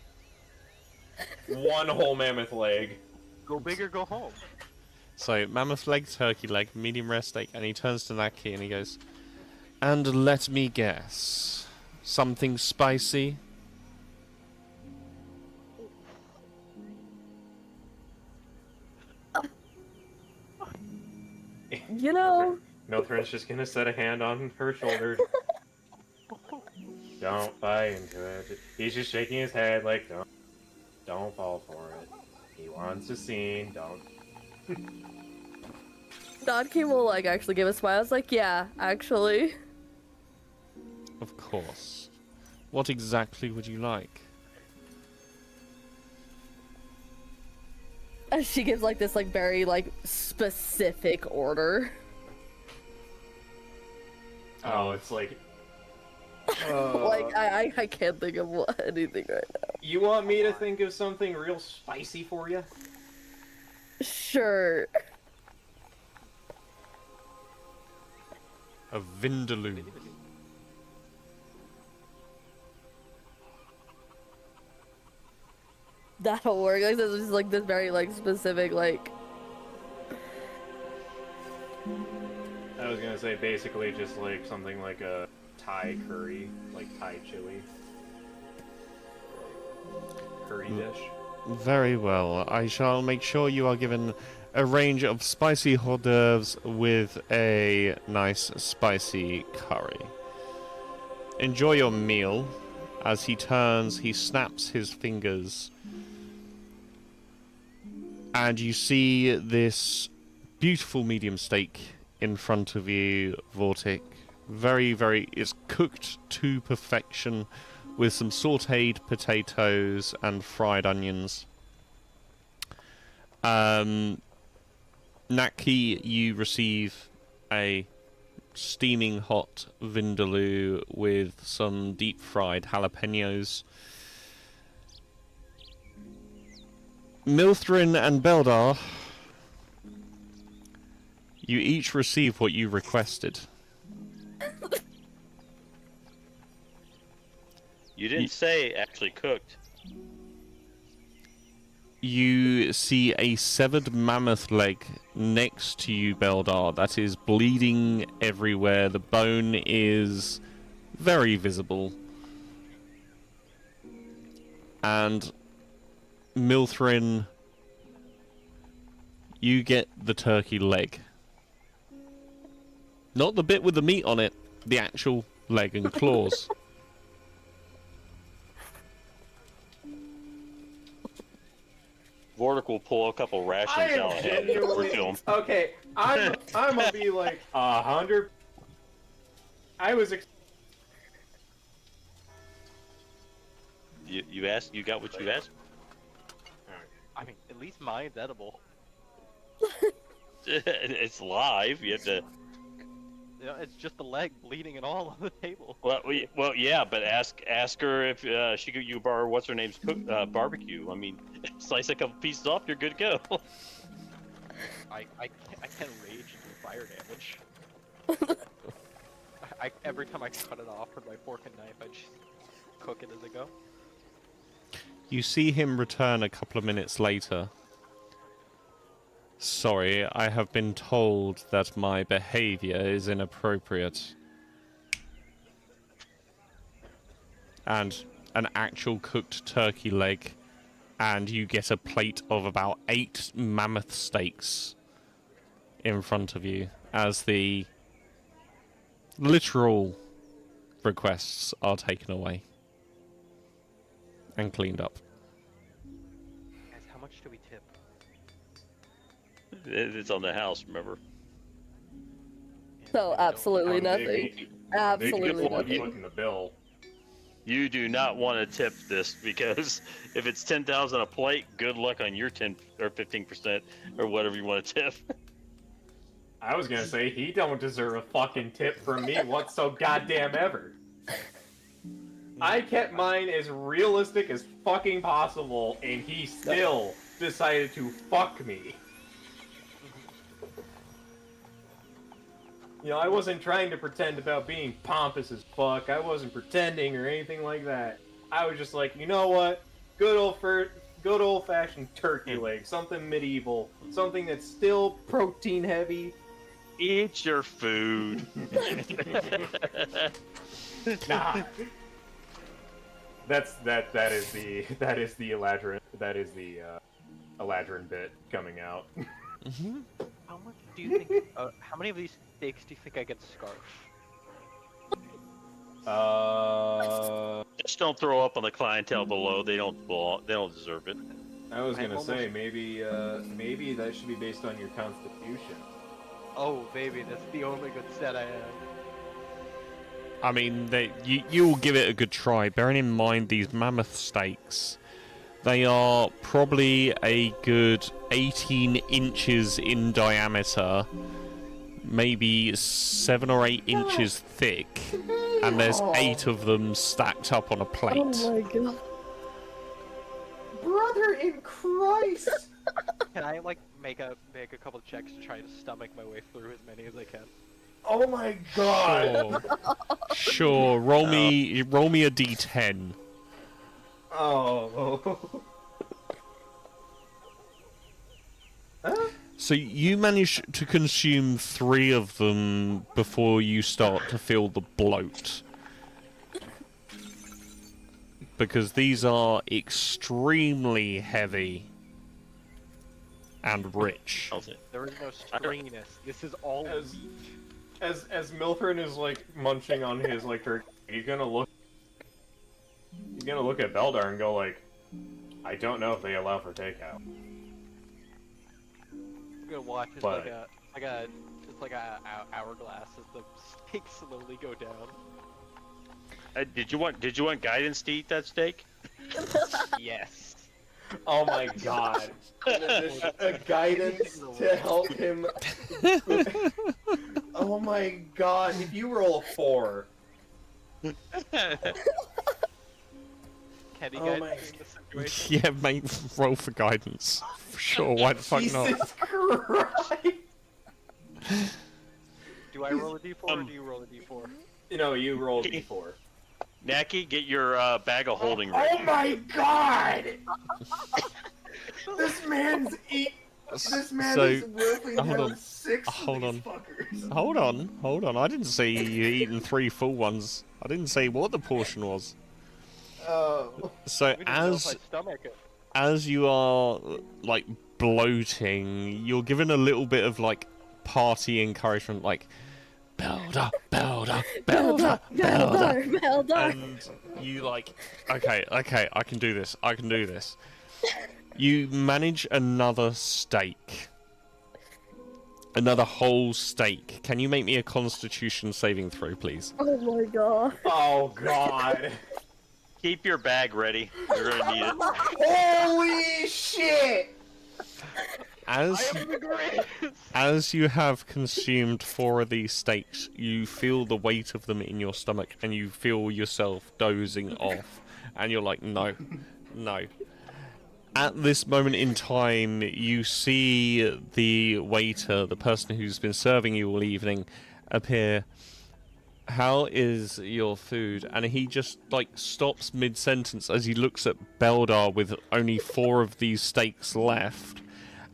One whole mammoth leg. Go big or go home. So, mammoth leg, turkey leg, medium rare steak, and he turns to Naki and he goes, and let me guess, something spicy? You know, Milthrin's just gonna set a hand on her shoulder. Don't buy into it. He's just shaking his head like, don't. Don't fall for it. He wants a scene. Don't. Nodkey will like actually give a smile. I was like, yeah, actually. Of course. What exactly would you like? And she gives like this like very like specific order. Oh, it's like. Like I can't think of anything right now. You want me to think of something real spicy for you? Sure. A vindaloo. That'll work. Like this is like this very like specific like. I was gonna say basically just like something like a Thai curry, like Thai chili. Curry dish. Very well. I shall make sure you are given a range of spicy hors d'oeuvres with a nice spicy curry. Enjoy your meal. As he turns, he snaps his fingers. And you see this beautiful medium steak in front of you, Vortic. It's cooked to perfection with some sautéed potatoes and fried onions. Natki, you receive a steaming hot vindaloo with some deep fried jalapenos. Milthrin and Beldar, you each receive what you requested. You didn't say actually cooked. You see a severed mammoth leg next to you, Beldar, that is bleeding everywhere. The bone is very visible. And Milthrin, you get the turkey leg. Not the bit with the meat on it, the actual leg and claws. Vortic will pull a couple rations out and refill 'em. Okay. I'm gonna be like 100. I was. You asked. You got what you asked. I mean, at least mine's edible. It's live. You have to. You know, it's just the leg bleeding and all on the table. Well, yeah, but ask her if she could you borrow what's her name's barbecue. I mean, slice a couple pieces off, you're good to go. I can rage and do fire damage. Every time I cut it off with my fork and knife, I just cook it as I go. You see him return a couple of minutes later. Sorry, I have been told that my behavior is inappropriate. And an actual cooked turkey leg, and you get a plate of about 8 mammoth steaks in front of you as the literal requests are taken away and cleaned up. Guys, how much do we tip? It's on the house, remember? So absolutely nothing. Absolutely nothing. Footing the bill. You do not want to tip this because if it's 10,000 a plate, good luck on your 10 or 15% or whatever you want to tip. I was gonna say he don't deserve a fucking tip from me. What's so goddamn ever? I kept mine as realistic as fucking possible, and he still decided to fuck me. You know, I wasn't trying to pretend about being pompous as fuck. I wasn't pretending or anything like that. I was just like, you know what? Good old-fashioned turkey leg, something medieval, something that's still protein heavy. Eat your food. Nah. That is the Eladrin bit coming out. How much do you think? How many of these steaks do you think I get scarf? Just don't throw up on the clientele below. They don't belong. They don't deserve it. I was I gonna almost- say maybe that should be based on your constitution. Oh, baby, that's the only good set I have. I mean, you will give it a good try. Bearing in mind these mammoth steaks, they are probably a good 18 inches in diameter, maybe 7 or 8 inches thick, and there's 8 of them stacked up on a plate. Oh my god. Brother in Christ! Can I like make a couple checks to try to stomach my way through as many as I can? Oh my god! Sure. Roll me a d10. Oh. So you manage to consume 3 of them before you start to feel the bloat. Because these are extremely heavy and rich. There is no stringiness. This is all As- meat. As Milford is like munching on his like turkey, he's gonna look at Beldar and go like, I don't know if they allow for takeout. I'm gonna watch as But- it's like a hourglass as the steaks slowly go down. Did you want guidance to eat that steak? Yes. Oh my god. A guidance to help him. Oh my god, if you roll a 4. Can he Oh get my- in the situation? Yeah, mate, roll for guidance. Sure, why the fuck not? Jesus Christ! Do I roll a d4 or do you roll a d4? No, you roll D4. Naki, get your bag of holding ready. Oh my god! This man's This man So, is wolfing hold down on. 6 Hold of these on. fuckers. Hold on. I didn't say you eaten 3 full ones. I didn't say what the portion was. Oh. So We didn't know if I stomach it. as you are like bloating, you're given a little bit of like party encouragement, like Beldar, Beldar, Beldar, Beldar, Beldar. and you like, okay, I can do this. You manage another steak. Another whole steak. Can you make me a Constitution saving throw, please? Oh my god. Oh god. Keep your bag ready. You're gonna need it. Holy shit! As you have consumed 4 of these steaks, you feel the weight of them in your stomach, and you feel yourself dozing off, and you're like, no. At this moment in time, you see the waiter, the person who's been serving you all evening, appear. How is your food? And he just like stops mid-sentence as he looks at Beldar with only 4 of these steaks left,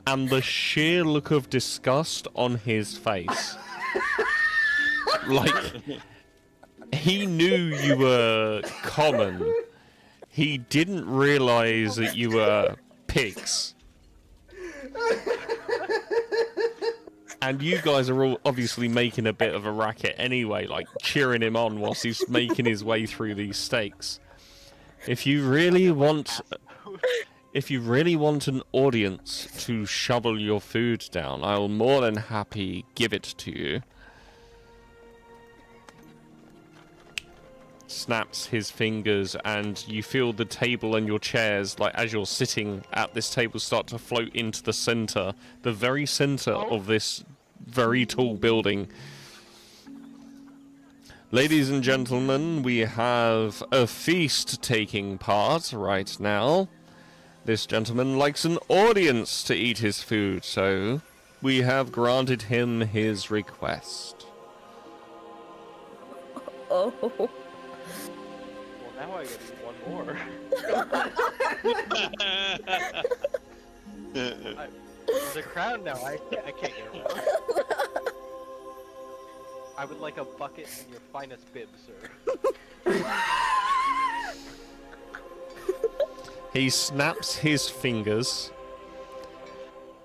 and the sheer look of disgust on his face. Like, he knew you were common. He didn't realize that you were pigs. And you guys are all obviously making a bit of a racket anyway, like cheering him on whilst he's making his way through these steaks. If you really want an audience to shovel your food down, I'll more than happy give it to you. Snaps his fingers, and you feel the table and your chairs, like as you're sitting at this table, start to float into the center, the very center of this very tall building. Ladies and gentlemen, we have a feast taking part right now. This gentleman likes an audience to eat his food, so we have granted him his request. Oh. Well, now I gotta do one more. There's a crown now. I can't get around. I would like a bucket and your finest bib, sir. He snaps his fingers,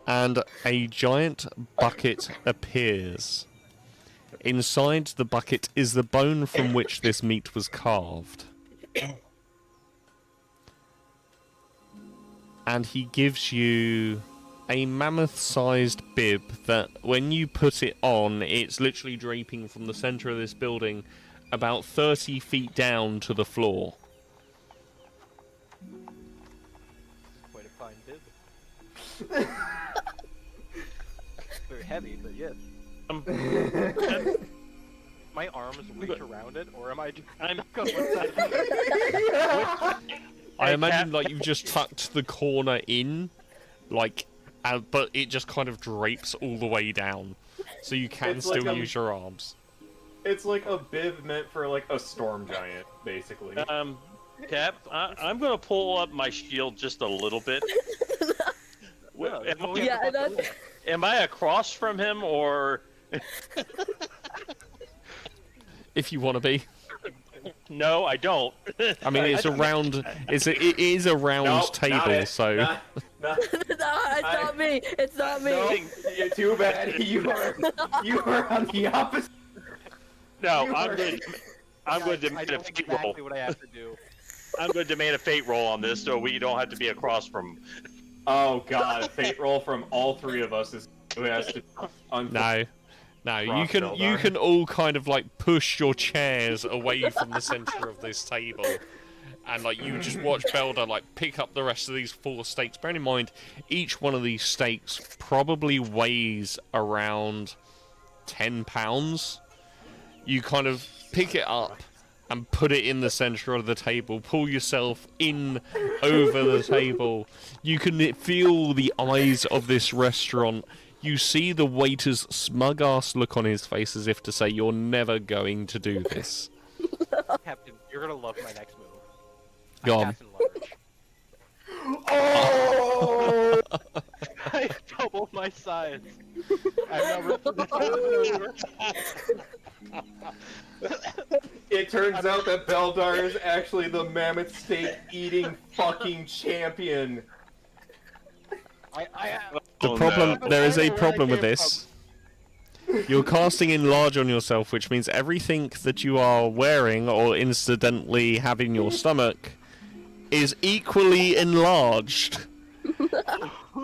and a giant bucket appears. Inside the bucket is the bone from which this meat was carved. And he gives you a mammoth-sized bib that, when you put it on, it's literally draping from the center of this building about 30 feet down to the floor. Quite a fine bib. Very heavy, but yes. My arms reach around it, or am I just stuck on one side? I imagine like you've just tucked the corner in, like, but it just kind of drapes all the way down, so you can It's still like use your arms. It's like a bib meant for like a storm giant, basically. Cap, I'm gonna pull up my shield just a little bit. Yeah, that's... Am I across from him, or If you want to be. no? I don't. I mean, it's a round. It is a round Nope, not table, it. so. Not- No, it's not me. It's not me. no, you're too bad. You are on the opposite. No, You I'm are- going. I'm going to I demand a know fate roll. exactly what I have to do. I'm going to demand a fate roll on this, so we don't have to be across from. Oh god, fate roll from all three of us is who has to. No, you Rock can Beldar. all kind of like push your chairs away from the center of this table, and like you just watch Beldar like pick up the rest of these 4 steaks. Bearing in mind, each one of these steaks probably weighs around 10 pounds. You kind of pick it up and put it in the center of the table, pull yourself in over the table. You can feel the eyes of this restaurant. You see the waiter's smug-ass look on his face as if to say, you're never going to do this. Captain, you're gonna love my next move. Go on. Cast Enlarge. Oh! I double my size. I'm now It turns out that Beldar is actually the mammoth steak eating fucking champion. The problem, there is a problem with this. You're casting enlarge on yourself, which means everything that you are wearing or incidentally have in your stomach is equally enlarged.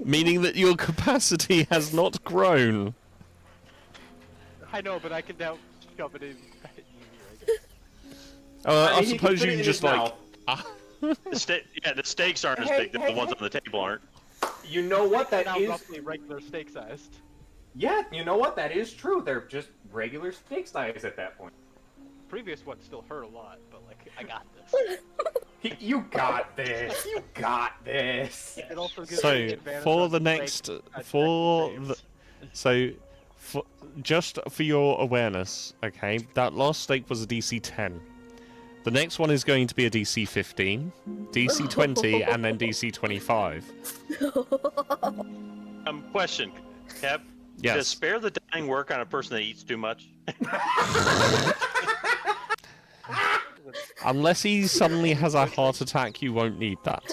Meaning that your capacity has not grown. I know, but I can now shove it in. I He can suppose fit you it can in just his like... mouth. The steaks aren't as Hey, big. The hey, ones hey. on the table aren't. You know what that Now is? roughly regular steak sized. Yeah, you know what? That is true. They're just regular steak size at that point. Previous one still hurt a lot, but like I got this. You got this. You got this. It also gives me So, advantage for on the steak next... attack For saves. the... So, just for your awareness, okay, that last steak was a DC 10. The next one is going to be a DC 15, DC 20, and then DC 25. Question, Cap. Does Yes. spare the dying work on a person that eats too much? Unless he suddenly has a heart attack, you won't need that.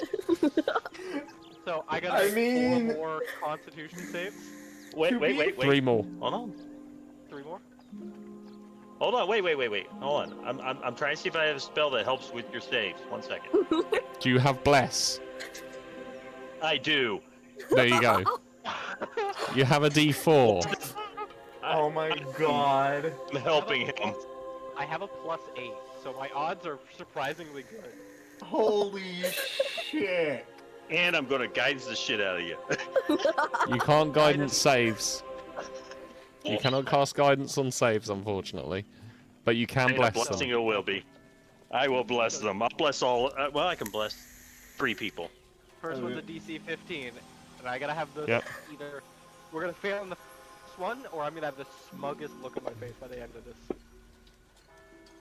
So I got I mean- 4 more Constitution saves. Wait. 3 more. Hold on. 3 more. Hold on. Wait. Hold on. I'm trying to see if I have a spell that helps with your saves. 1 second. Do you have Bless? I do. There you go. You have a D4. Oh my god. I'm helping him. I have a +8, so my odds are surprisingly good. Holy shit. And I'm gonna guidance the shit out of you. You can't guidance saves. You cannot cast guidance on saves, unfortunately. But you can And a bless blessing them. it will be. I will bless them. I'll bless all. Well, I can bless 3 people. First one's a DC 15, and I gotta have this Yep. either we're gonna fail on the first one, or I'm gonna have the smuggest look on my face by the end of this.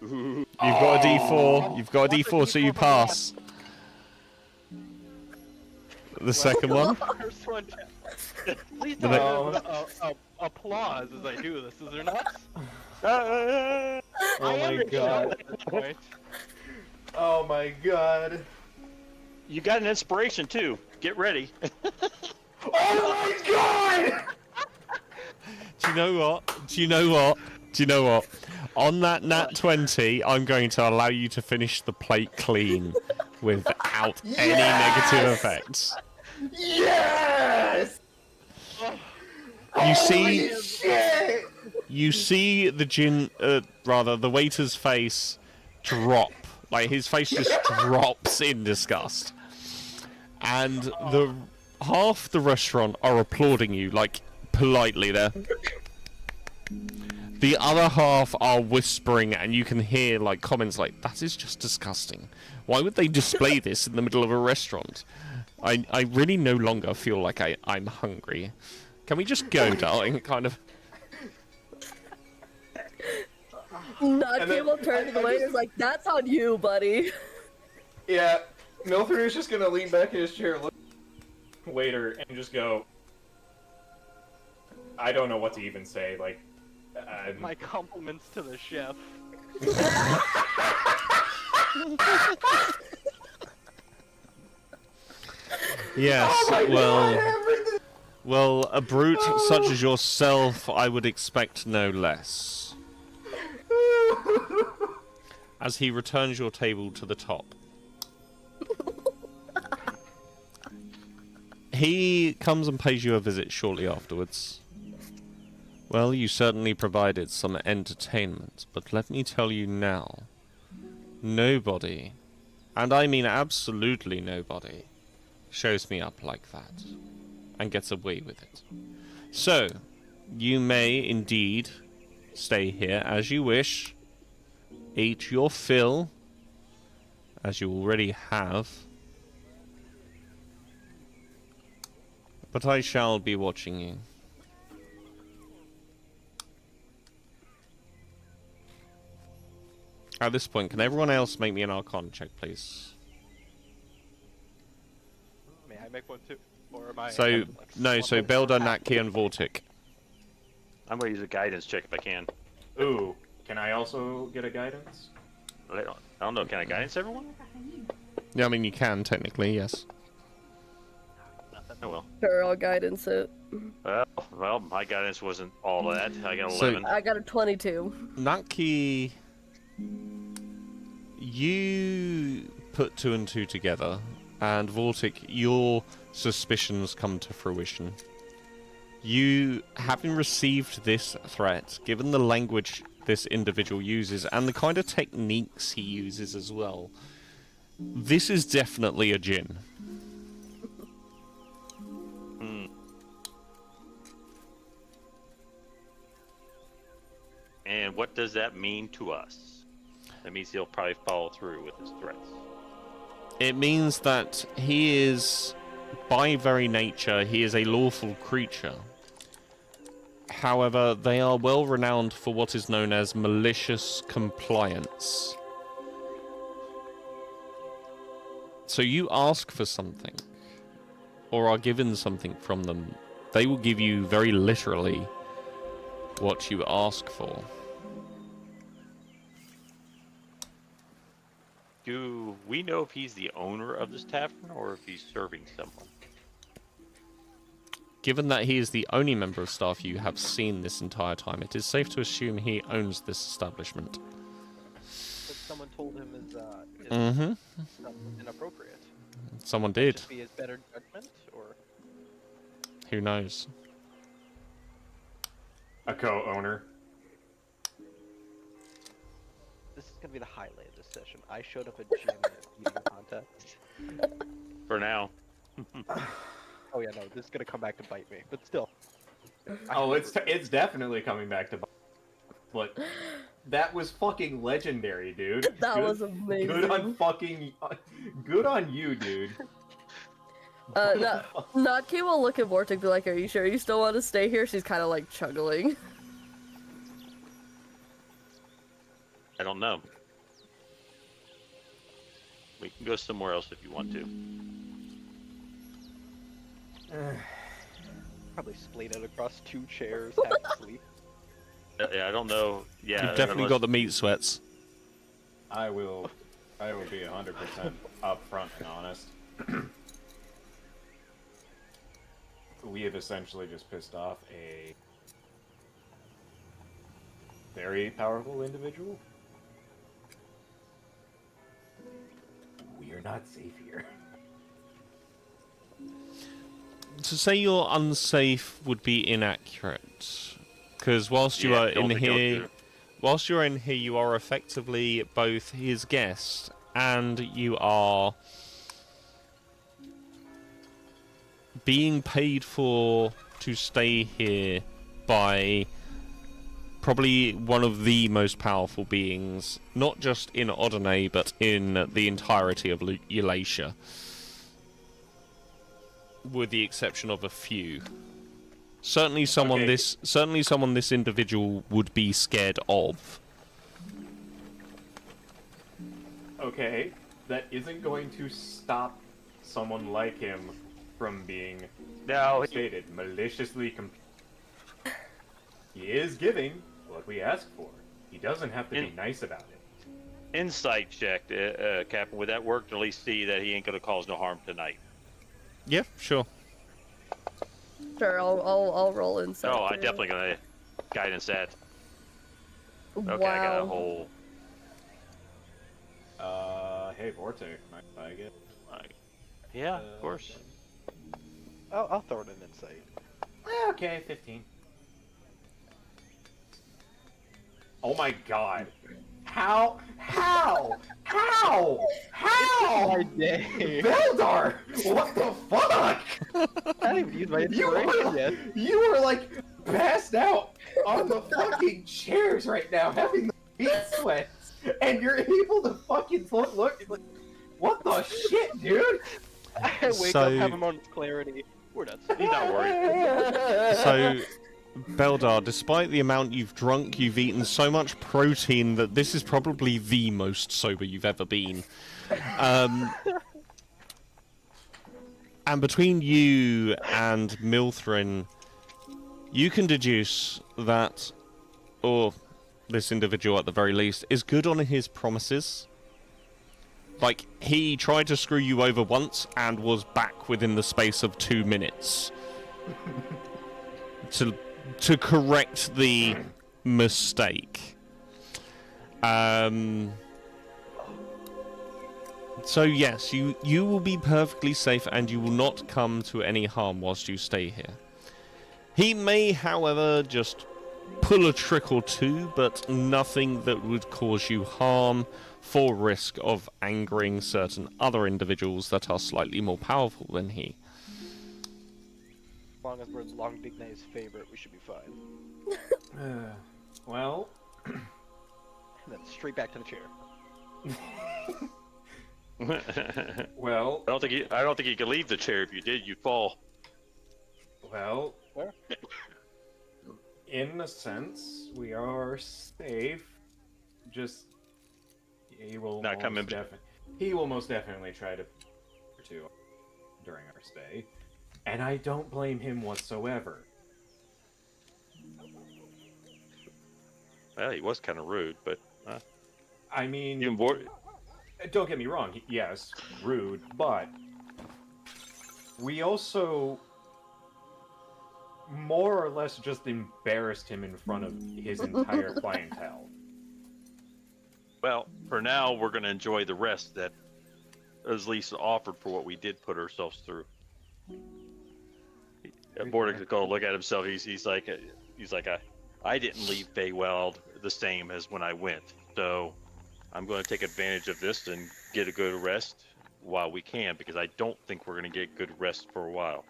You've got a D4. You've got a D4, so you pass. The second one? First one. Please The don't next- applause as I do this. Is there not? Oh my god. At this point. Oh my god. You got an inspiration too. Get ready. Oh my god! Do you know what? Do you know what? On that nat 20, I'm going to allow you to finish the plate clean without any negative effects. Yes! You see the the waiter's face drop. Like, his face just drops in disgust. And half the restaurant are applauding you, like, politely there. The other half are whispering, and you can hear, like, comments like, that is just disgusting. Why would they display this in the middle of a restaurant? I really no longer feel like I'm hungry. Can we just go, darling? Kind of. Naki will turn to the waiter, like, that's on you, buddy. Yeah, Milford is just gonna lean back in his chair, look at the waiter, and just go. I don't know what to even say. Like, My compliments to the chef. Yes, well, a brute such as yourself, I would expect no less. As he returns your table to the top. He comes and pays you a visit shortly afterwards. Well, you certainly provided some entertainment, but let me tell you now, nobody, and I mean absolutely nobody, shows me up like that, and gets away with it. So, you may indeed stay here as you wish, eat your fill, as you already have, but I shall be watching you. At this point, can everyone else make me an Arcana check, please? May I make one too? Or am I? So, no, so Belda, Natki, and Vortic. I'm gonna use a guidance check if I can. ooh, can I also get a guidance? I don't know. Can I guidance everyone? Yeah, I mean, you can, technically, yes. Oh well. Sure, I'll guidance it. Well, my guidance wasn't all that. I got So- 11. I got a 22. Natki, you put 2 and 2 together, and Vortic, your suspicions come to fruition. You, having received this threat, given the language this individual uses, and the kind of techniques he uses as well, this is definitely a djinn. And what does that mean to us? That means he'll probably follow through with his threats. It means that he is, by very nature, he is a lawful creature. However, they are well renowned for what is known as malicious compliance. So you ask for something, or are given something from them, they will give you very literally what you ask for. Do we know if he's the owner of this tavern or if he's serving someone? Given that he is the only member of staff you have seen this entire time, it is safe to assume he owns this establishment. But someone told him is Mm-hmm. inappropriate. Someone did. Should be his better judgment, or Who knows? A co-owner. this is gonna be the highlight of this session. I showed up at gym in a eating contest. For now. Oh yeah, no, this is gonna come back to bite me. But still. Oh, it's definitely coming back to. But that was fucking legendary, dude. That Good- was amazing. Good on you, dude. Natki will look at Vortic and be like, are you sure you still want to stay here? She's kind of like chuggling. I don't know. We can go somewhere else if you want to. Probably splayed out across 2 chairs, half asleep. Yeah, I don't know. Yeah, You've definitely got the meat sweats. I will be 100% upfront and honest. We have essentially just pissed off very powerful individual. We are not safe here. To say you're unsafe would be inaccurate, because whilst you are in here, whilst you're in here, you are effectively both his guest and you are being paid for to stay here by probably one of the most powerful beings, not just in Odine, but in the entirety of Eulalia, with the exception of a few. Certainly someone Okay. this individual would be scared of. Okay, that isn't going to stop someone like him from being stated maliciously. He is giving what we ask for. He doesn't have to be nice about it. Insight check, Captain. Would that work to at least see that he ain't gonna cause no harm tonight? Yeah, sure. Sure, I'll roll inside. Oh, I'm too. definitely gonna guidance that. Okay, Wow. I got a whole. Hey, Vortex, might I get? Yeah, of course. I'll throw it in insight. Okay, 15. Oh my god. How? Dang. Beldar! What the fuck? I didn't even use my inspiration yet. You were like passed out on the fucking chairs right now, having the heat sweats, and you're able to fucking look like, what the shit, dude? I wake up, have a moment's clarity. We're not. He's not worried. So, Beldar, despite the amount you've drunk, you've eaten so much protein that this is probably the most sober you've ever been. And between you and Milthrin, you can deduce that, or this individual at the very least, is good on his promises. Like, he tried to screw you over once and was back within the space of 2 minutes. To correct the mistake. So yes, you will be perfectly safe and you will not come to any harm whilst you stay here. He may, however, just pull a trick or two, but nothing that would cause you harm for risk of angering certain other individuals that are slightly more powerful than he. As long as we're Long Big Night's favorite, we should be fine. Well, And then straight back to the chair. well, I don't think you could leave the chair. If you did, you'd fall. well. Where? In a sense, we are safe. Just he will Not coming. He will most definitely try to during our stay, and I don't blame him whatsoever. Well, he was kind of rude, but I mean, even more. don't get me wrong. Yes, rude, but we also more or less just embarrassed him in front of his entire clientele. Well, for now, we're going to enjoy the rest that is Lisa offered for what we did put ourselves through. Bordick is going to look at himself. He's like, I didn't leave Feywild the same as when I went, so I'm going to take advantage of this and get a good rest while we can, because I don't think we're going to get good rest for a while.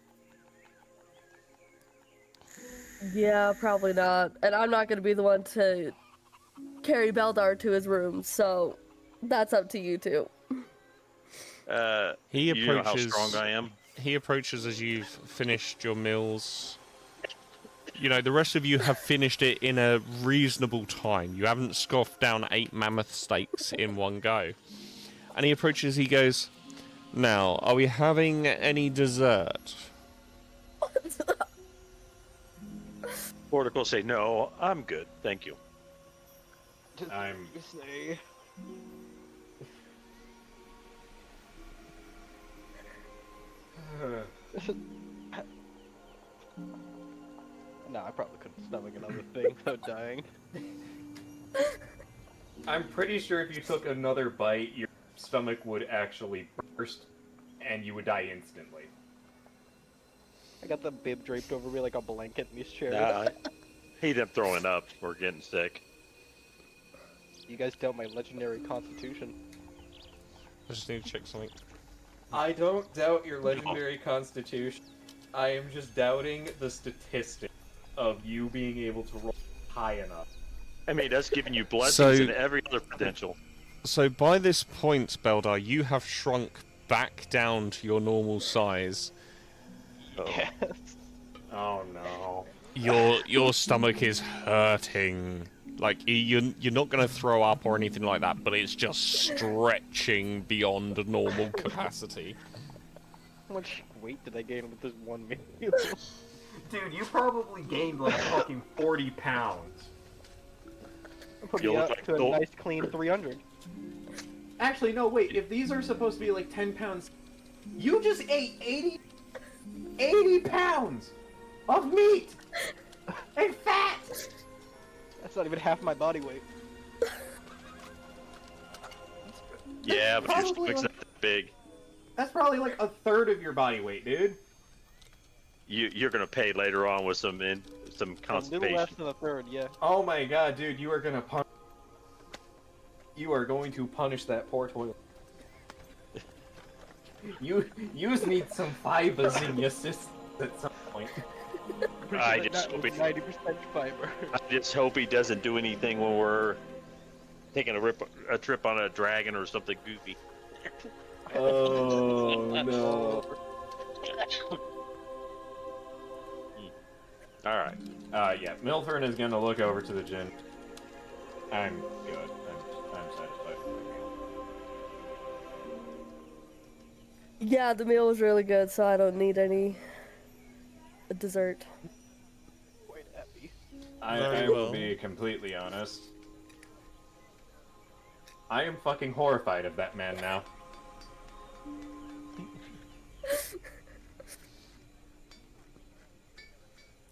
Yeah, probably not. And I'm not gonna be the one to carry Beldar to his room, so that's up to you two. He You know how approaches. strong I am. He approaches as you've finished your meals. You know, the rest of you have finished it in a reasonable time. You haven't scoffed down 8 mammoth steaks in one go. And he approaches, he goes, "Now, are we having any dessert?" Bordick will say, "No, I'm good, thank you." I'm Say. No, I probably couldn't stomach another thing without dying. I'm pretty sure if you took another bite, your stomach would actually burst, and you would die instantly. I got the bib draped over me like a blanket in these chairs. Nah, I hate them throwing up or getting sick. You guys doubt my legendary constitution. I just need to check something. I don't doubt your legendary constitution. I am just doubting the statistic of you being able to roll high enough. I mean, that's giving you blessings So- and every other potential. So by this point, Beldar, you have shrunk back down to your normal size. Oh. Yes. Oh no. Your stomach is hurting. Like you're not gonna throw up or anything like that, but it's just stretching beyond normal capacity. How much weight did I gain with this one meal? Dude, you probably gained like fucking 40 pounds. Put You me look up like to a gold. nice clean 300. Actually, no, wait. If these are supposed to be like 10 pounds, you just ate 80 pounds of meat and fat. That's not even half my body weight. Yeah, but your Probably stomach's like- not that big. That's probably like a third of your body weight, dude. You're gonna pay later on with some A little less constipation. than a third, yeah. Oh my god, dude, you are gonna You are going to punish that poor toilet. You need some fibers in your system at some point. I Pretty just sure hope that he- 90% fiber. I just hope he doesn't do anything when we're taking a trip on a dragon or something goofy. Oh no. Alright. Yeah, Milthorn is gonna look over to the gin. I'm good. I'm satisfied with my meal. Yeah, the meal was really good, so I don't need any dessert. Quite happy. I Very will well. be completely honest. I am fucking horrified of that man now.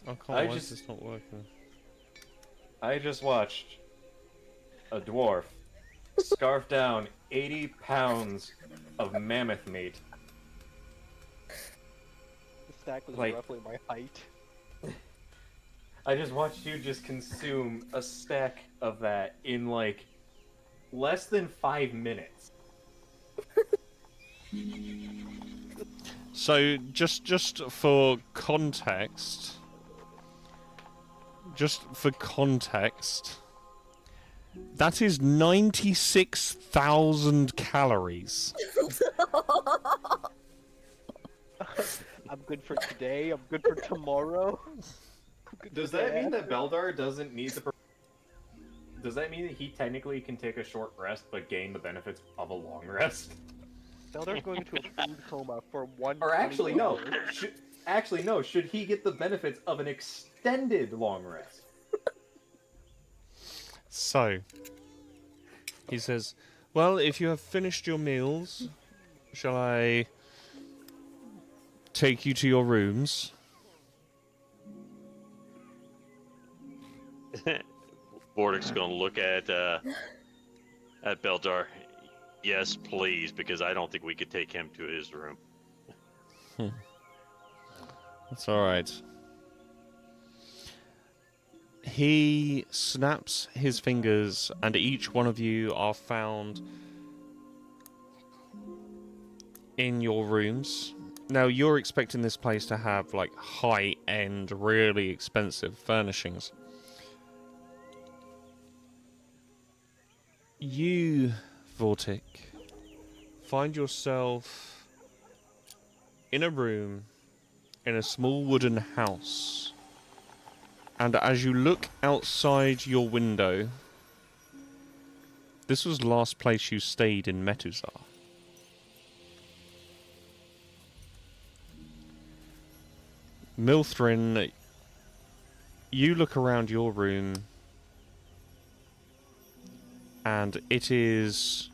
Oh, come I on, why just- is this not working? I just watched a dwarf scarf down 80 pounds of mammoth meat. The stack was Like- roughly my height. I just watched you just consume a stack of that in like less than 5 minutes. So just for context, that is 96,000 calories. I'm good for today, I'm good for tomorrow. I'm good Does for that mean after. that Beldar doesn't need the? Does that mean that he technically can take a short rest but gain the benefits of a long rest? Zeldar's going into a food coma for one. Or actually, no. 24 hours. Should he get the benefits of an extended long rest? So, he says, well, if you have finished your meals, shall I take you to your rooms? Bordic's gonna look at Beldar. Yes, please, because I don't think we could take him to his room. That's alright. He snaps his fingers, and each one of you are found in your rooms. Now, you're expecting this place to have, like, high-end, really expensive furnishings. You, Vortic, find yourself in a room in a small wooden house. And as you look outside your window, this was the last place you stayed in Metuzar. Milthrin, you look around your room, and it is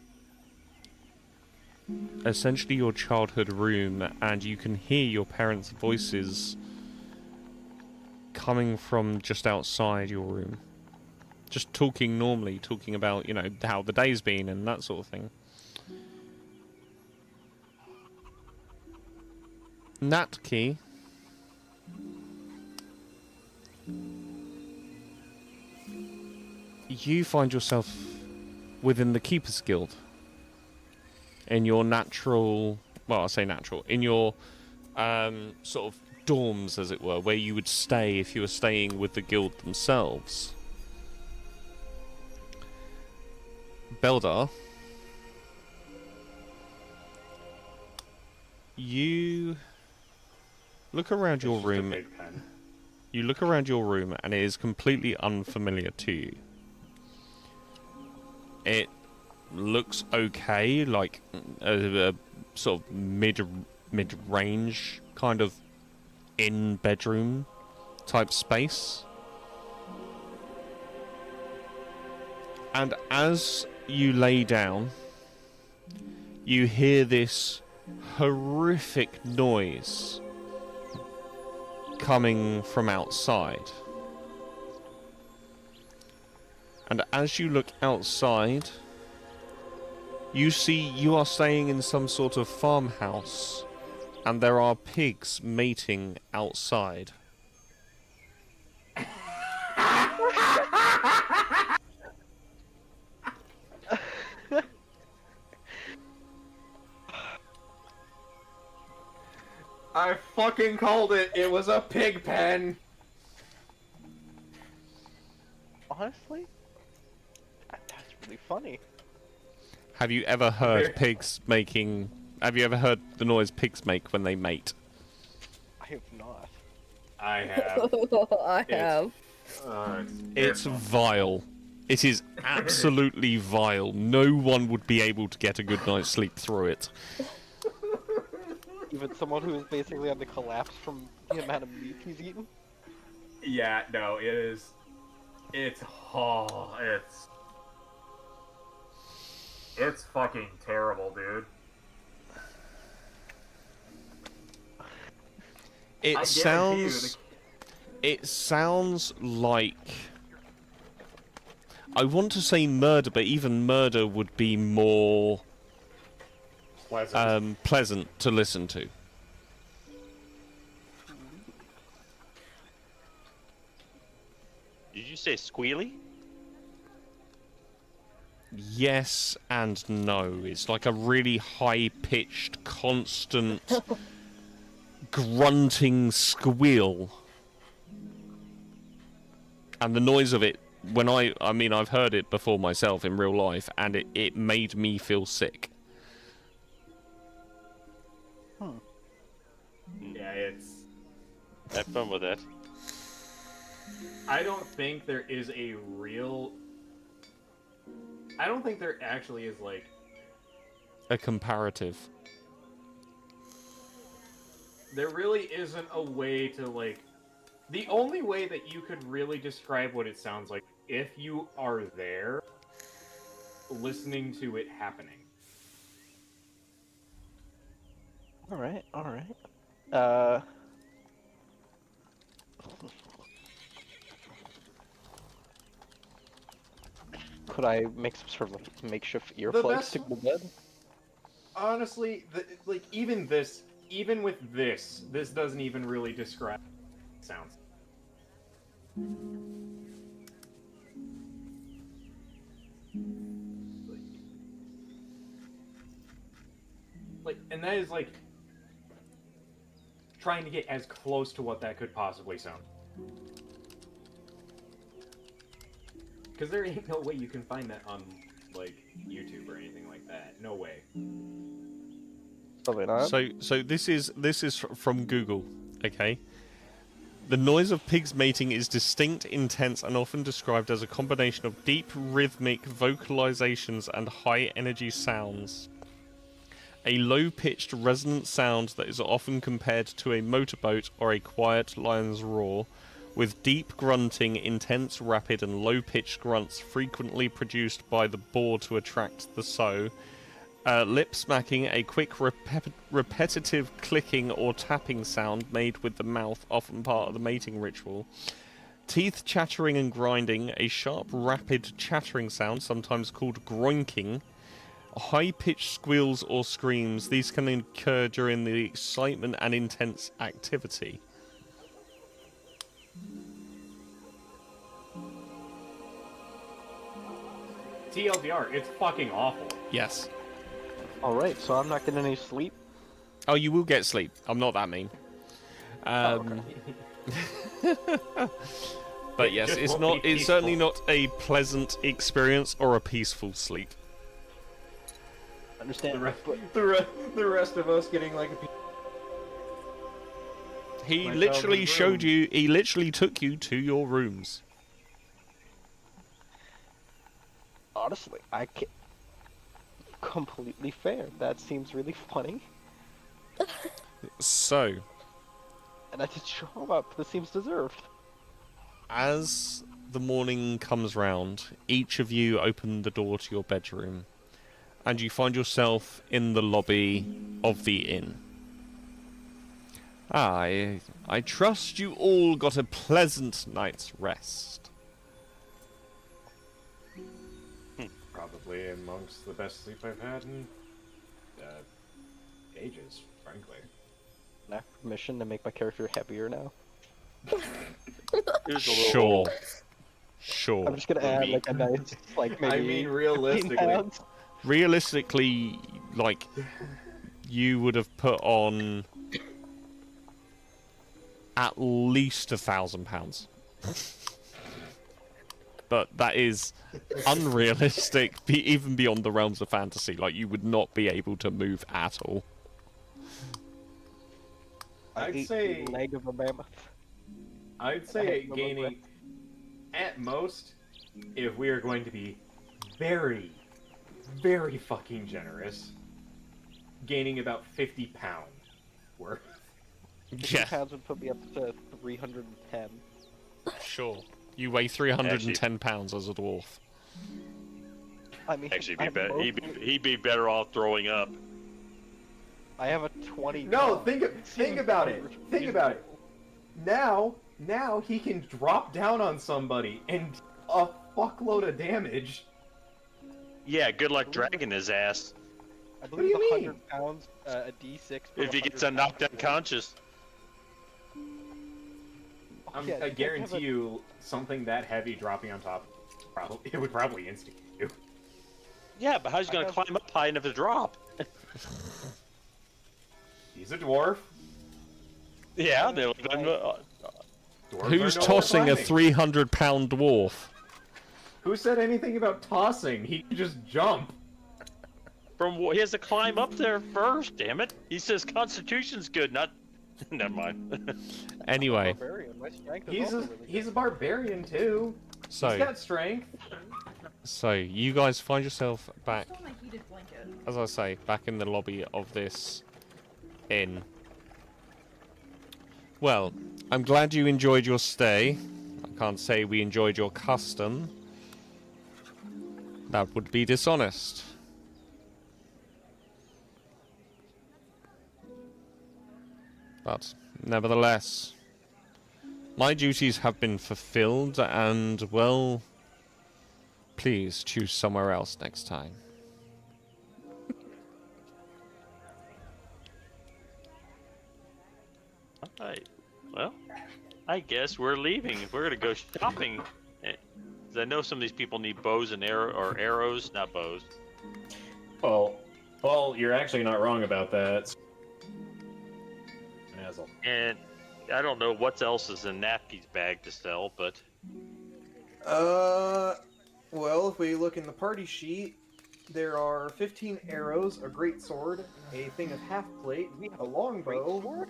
essentially your childhood room, and you can hear your parents' voices coming from just outside your room. just talking normally, talking about, you know, how the day's been and that sort of thing. Nat Key. You find yourself within the Keeper's Guild. In your natural... Well, I say natural. In your sort of dorms, as it were, where you would stay if you were staying with the guild themselves. Beldar, you look around your It's just a room. big pen. You look around your room, and it is completely unfamiliar to you. It looks okay, like a sort of mid-range kind of in-bedroom type space. And as you lay down, you hear this horrific noise coming from outside. And as you look outside, you see you are staying in some sort of farmhouse, and there are pigs mating outside. I fucking called it. It was a pig pen. Honestly, that's really funny. Have you ever heard There- pigs making... Have you ever heard the noise pigs make when they mate? I have not. I have. I have. It's vile. It is absolutely vile. No one would be able to get a good night's sleep through it. Even someone who is basically on the collapse from the amount of meat he's eaten. Yeah, no, it is. It's it's fucking terrible, dude. It I guarantee you sounds... It sounds like... I want to say murder, but even murder would be more Pleasant. pleasant to listen to. Did you say squealy? Yes and no. It's like a really high-pitched, constant, grunting squeal. And the noise of it, when I mean, I've heard it before myself in real life, and it made me feel sick. Yeah, it's. Have fun with that. I don't think there is a real. I don't think there actually is like. A comparative. There really isn't a way to like. The only way that you could really describe what it sounds like if you are there, listening to it happening. Alright. Could I make some sort of like makeshift earplugs best- to go to bed? Honestly, like even with this doesn't even really describe what it sounds. Like, and that is like trying to get as close to what that could possibly sound. Because there ain't no way you can find that on like YouTube or anything like that. No way. Probably not. So this is from Google, okay? The noise of pigs mating is distinct, intense, and often described as a combination of deep, rhythmic vocalizations and high-energy sounds. A low-pitched, resonant sound that is often compared to a motorboat or a quiet lion's roar, with deep grunting, intense, rapid, and low-pitched grunts frequently produced by the boar to attract the sow. Lip smacking, a quick repetitive clicking or tapping sound made with the mouth, often part of the mating ritual. Teeth chattering and grinding, a sharp, rapid chattering sound, sometimes called groinking, high-pitched squeals or screams. These can occur during the excitement and intense activity. TLDR, it's fucking awful. Yes. Alright, so I'm not getting any sleep. Oh, you will get sleep. I'm not that mean. But yes, Just it's won't not. be It's certainly peaceful. not a pleasant experience or a peaceful sleep. Understand? The rest of us getting like a He My literally childhood showed room. you. He literally took you to your rooms. Honestly, I can't. Completely fair. That seems really funny. So, And I did show him up. This seems deserved. as the morning comes round, each of you open the door to your bedroom, and you find yourself in the lobby of the inn. I trust you all got a pleasant night's rest. probably amongst the best sleep I've had in ages, frankly. Can I have permission to make my character heavier now? Here's a little Sure. Sure. I'm just gonna add like a nice, like maybe. I mean, 15 realistically, pounds. Realistically, like, you would have put on at least £1,000. But that is unrealistic, even beyond the realms of fantasy. Like, you would not be able to move at all. I'd ate say- the leg of a mammoth. I'd I say have no gaining, at most, if we are going to be very, very fucking generous, gaining about 50 pounds worth. 50 Yeah, pounds would put me up to 310. sure. You weigh 310 pounds as a dwarf. I mean, Actually, be I'm better. mostly- He'd be better off throwing up. I have a 20. No, pound. think about it. Think about it. Now he can drop down on somebody and a fuckload of damage. Yeah, good luck dragging his ass I do believe you it's mean? 100 pounds, a D6. per if he gets 100 knocked pounds. unconscious. Yeah, I you can't guarantee have a- you, something that heavy dropping on top, it would probably instant you. Yeah, but how's he I gonna have- climb up high enough to drop? He's a dwarf. Yeah, Dwarves Who's are no tossing a climbing. 300-pound dwarf? Who said anything about tossing? He can just jump. he has to climb up there first. Damn it! He says Constitution's good, not. Never mind. Anyway, Barbarian. My strength is He's also a really he's a good. barbarian too. He's so got strength. you guys find yourself back, Still my heated blanket. as I say, back in the lobby of this inn. Well, I'm glad you enjoyed your stay. I can't say we enjoyed your custom. That would be dishonest. But, nevertheless, my duties have been fulfilled, and, well, please choose somewhere else next time. Alright. Well, I guess we're leaving. If we're gonna go shopping, 'cause I know some of these people need bows and arrows, not bows. Well, you're actually not wrong about that. Nazzle. And I don't know what else is in Napky's bag to sell, but Well, if we look in the party sheet, there are 15 arrows, a great sword, a thing of half plate, a longbow. Sword?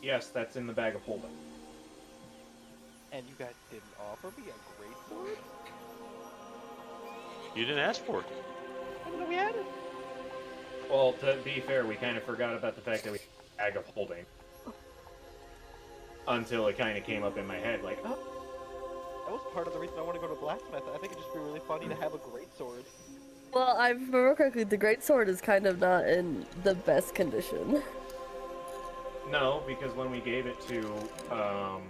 Yes, that's in the bag of holding. And you guys didn't offer me a great sword? you didn't ask for it. I didn't know we had it. Well, to be fair, we kind of forgot about the fact that we had a bag of holding. Until it kind of came up in my head, like, oh, That was part of the reason I want to go to blacksmith. I think it'd just be really funny to have a great sword. Well, I remember correctly, the great sword is kind of not in the best condition. No, because when we gave it to our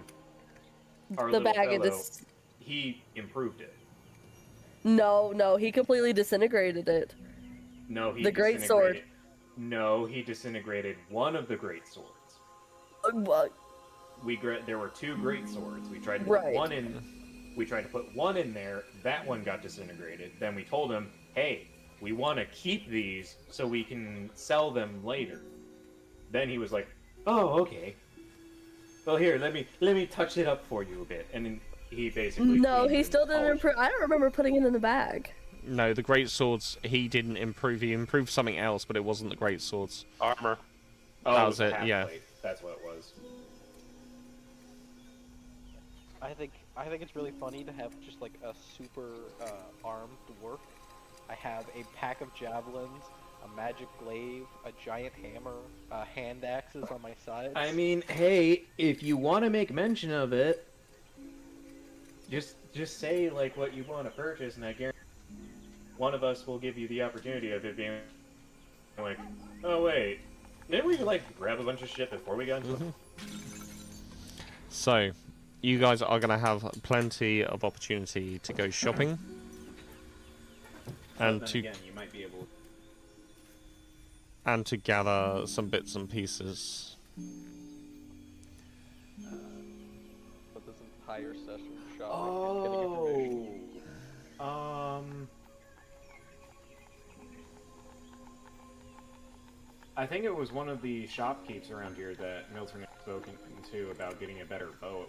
The little bag of fellow, this. he improved it. No, he completely disintegrated it. No, he The great sword. disintegrated- No, he disintegrated one of the great swords. What? There were 2 great swords. We tried to put Right. one in. We tried to put one in there. That one got disintegrated. Then we told him, "Hey, we want to keep these so we can sell them later." Then he was like, "Oh, okay. Well, here, let me touch it up for you a bit." And then he basically No, cleaned he and still didn't polished improve. I don't remember putting it in the bag. No, the great swords he didn't improve. He improved something else, but it wasn't the great swords. Armor. Oh, That it was a it, half yeah. plate. That's what it was. I think it's really funny to have just like a super armed dwarf. I have a pack of javelins, a magic glaive, a giant hammer, hand axes on my sides. I mean, hey, if you want to make mention of it, just say like what you want to purchase, and I guarantee one of us will give you the opportunity of it being like, "Oh wait, didn't we like grab a bunch of shit before we got into it?" So, you guys are going to have plenty of opportunity to go shopping. But And then to again, you might be able. and to gather some bits and pieces. But this entire session of shopping and getting information. I think it was one of the shopkeepers around here that Milton had spoken to about getting a better bow,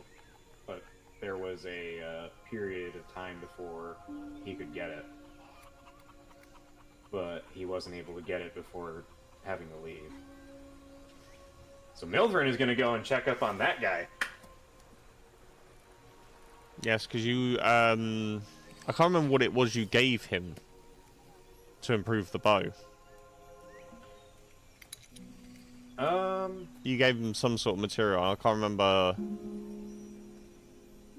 but there was a period of time before he could get it. But he wasn't able to get it before having to leave. So Mildred is going to go and check up on that guy. Yes, because you, I can't remember what it was you gave him to improve the bow. You gave him some sort of material. I can't remember.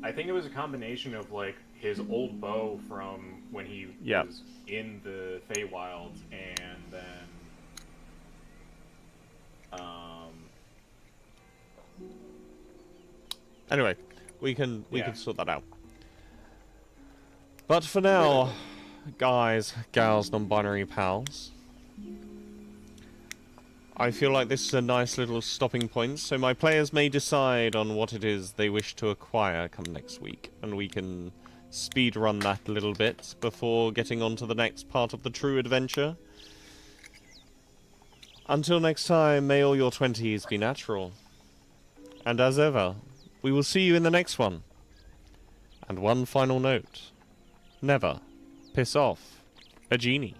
I think it was a combination of like his old bow from when he Yep. was in the Feywilds, and then Anyway, we can sort that out. But for now, guys, gals, non-binary pals, I feel like this is a nice little stopping point, so my players may decide on what it is they wish to acquire come next week, and we can speed run that a little bit before getting on to the next part of the true adventure. Until next time, may all your 20s be natural. And as ever, we will see you in the next one. And one final note. Never piss off a genie.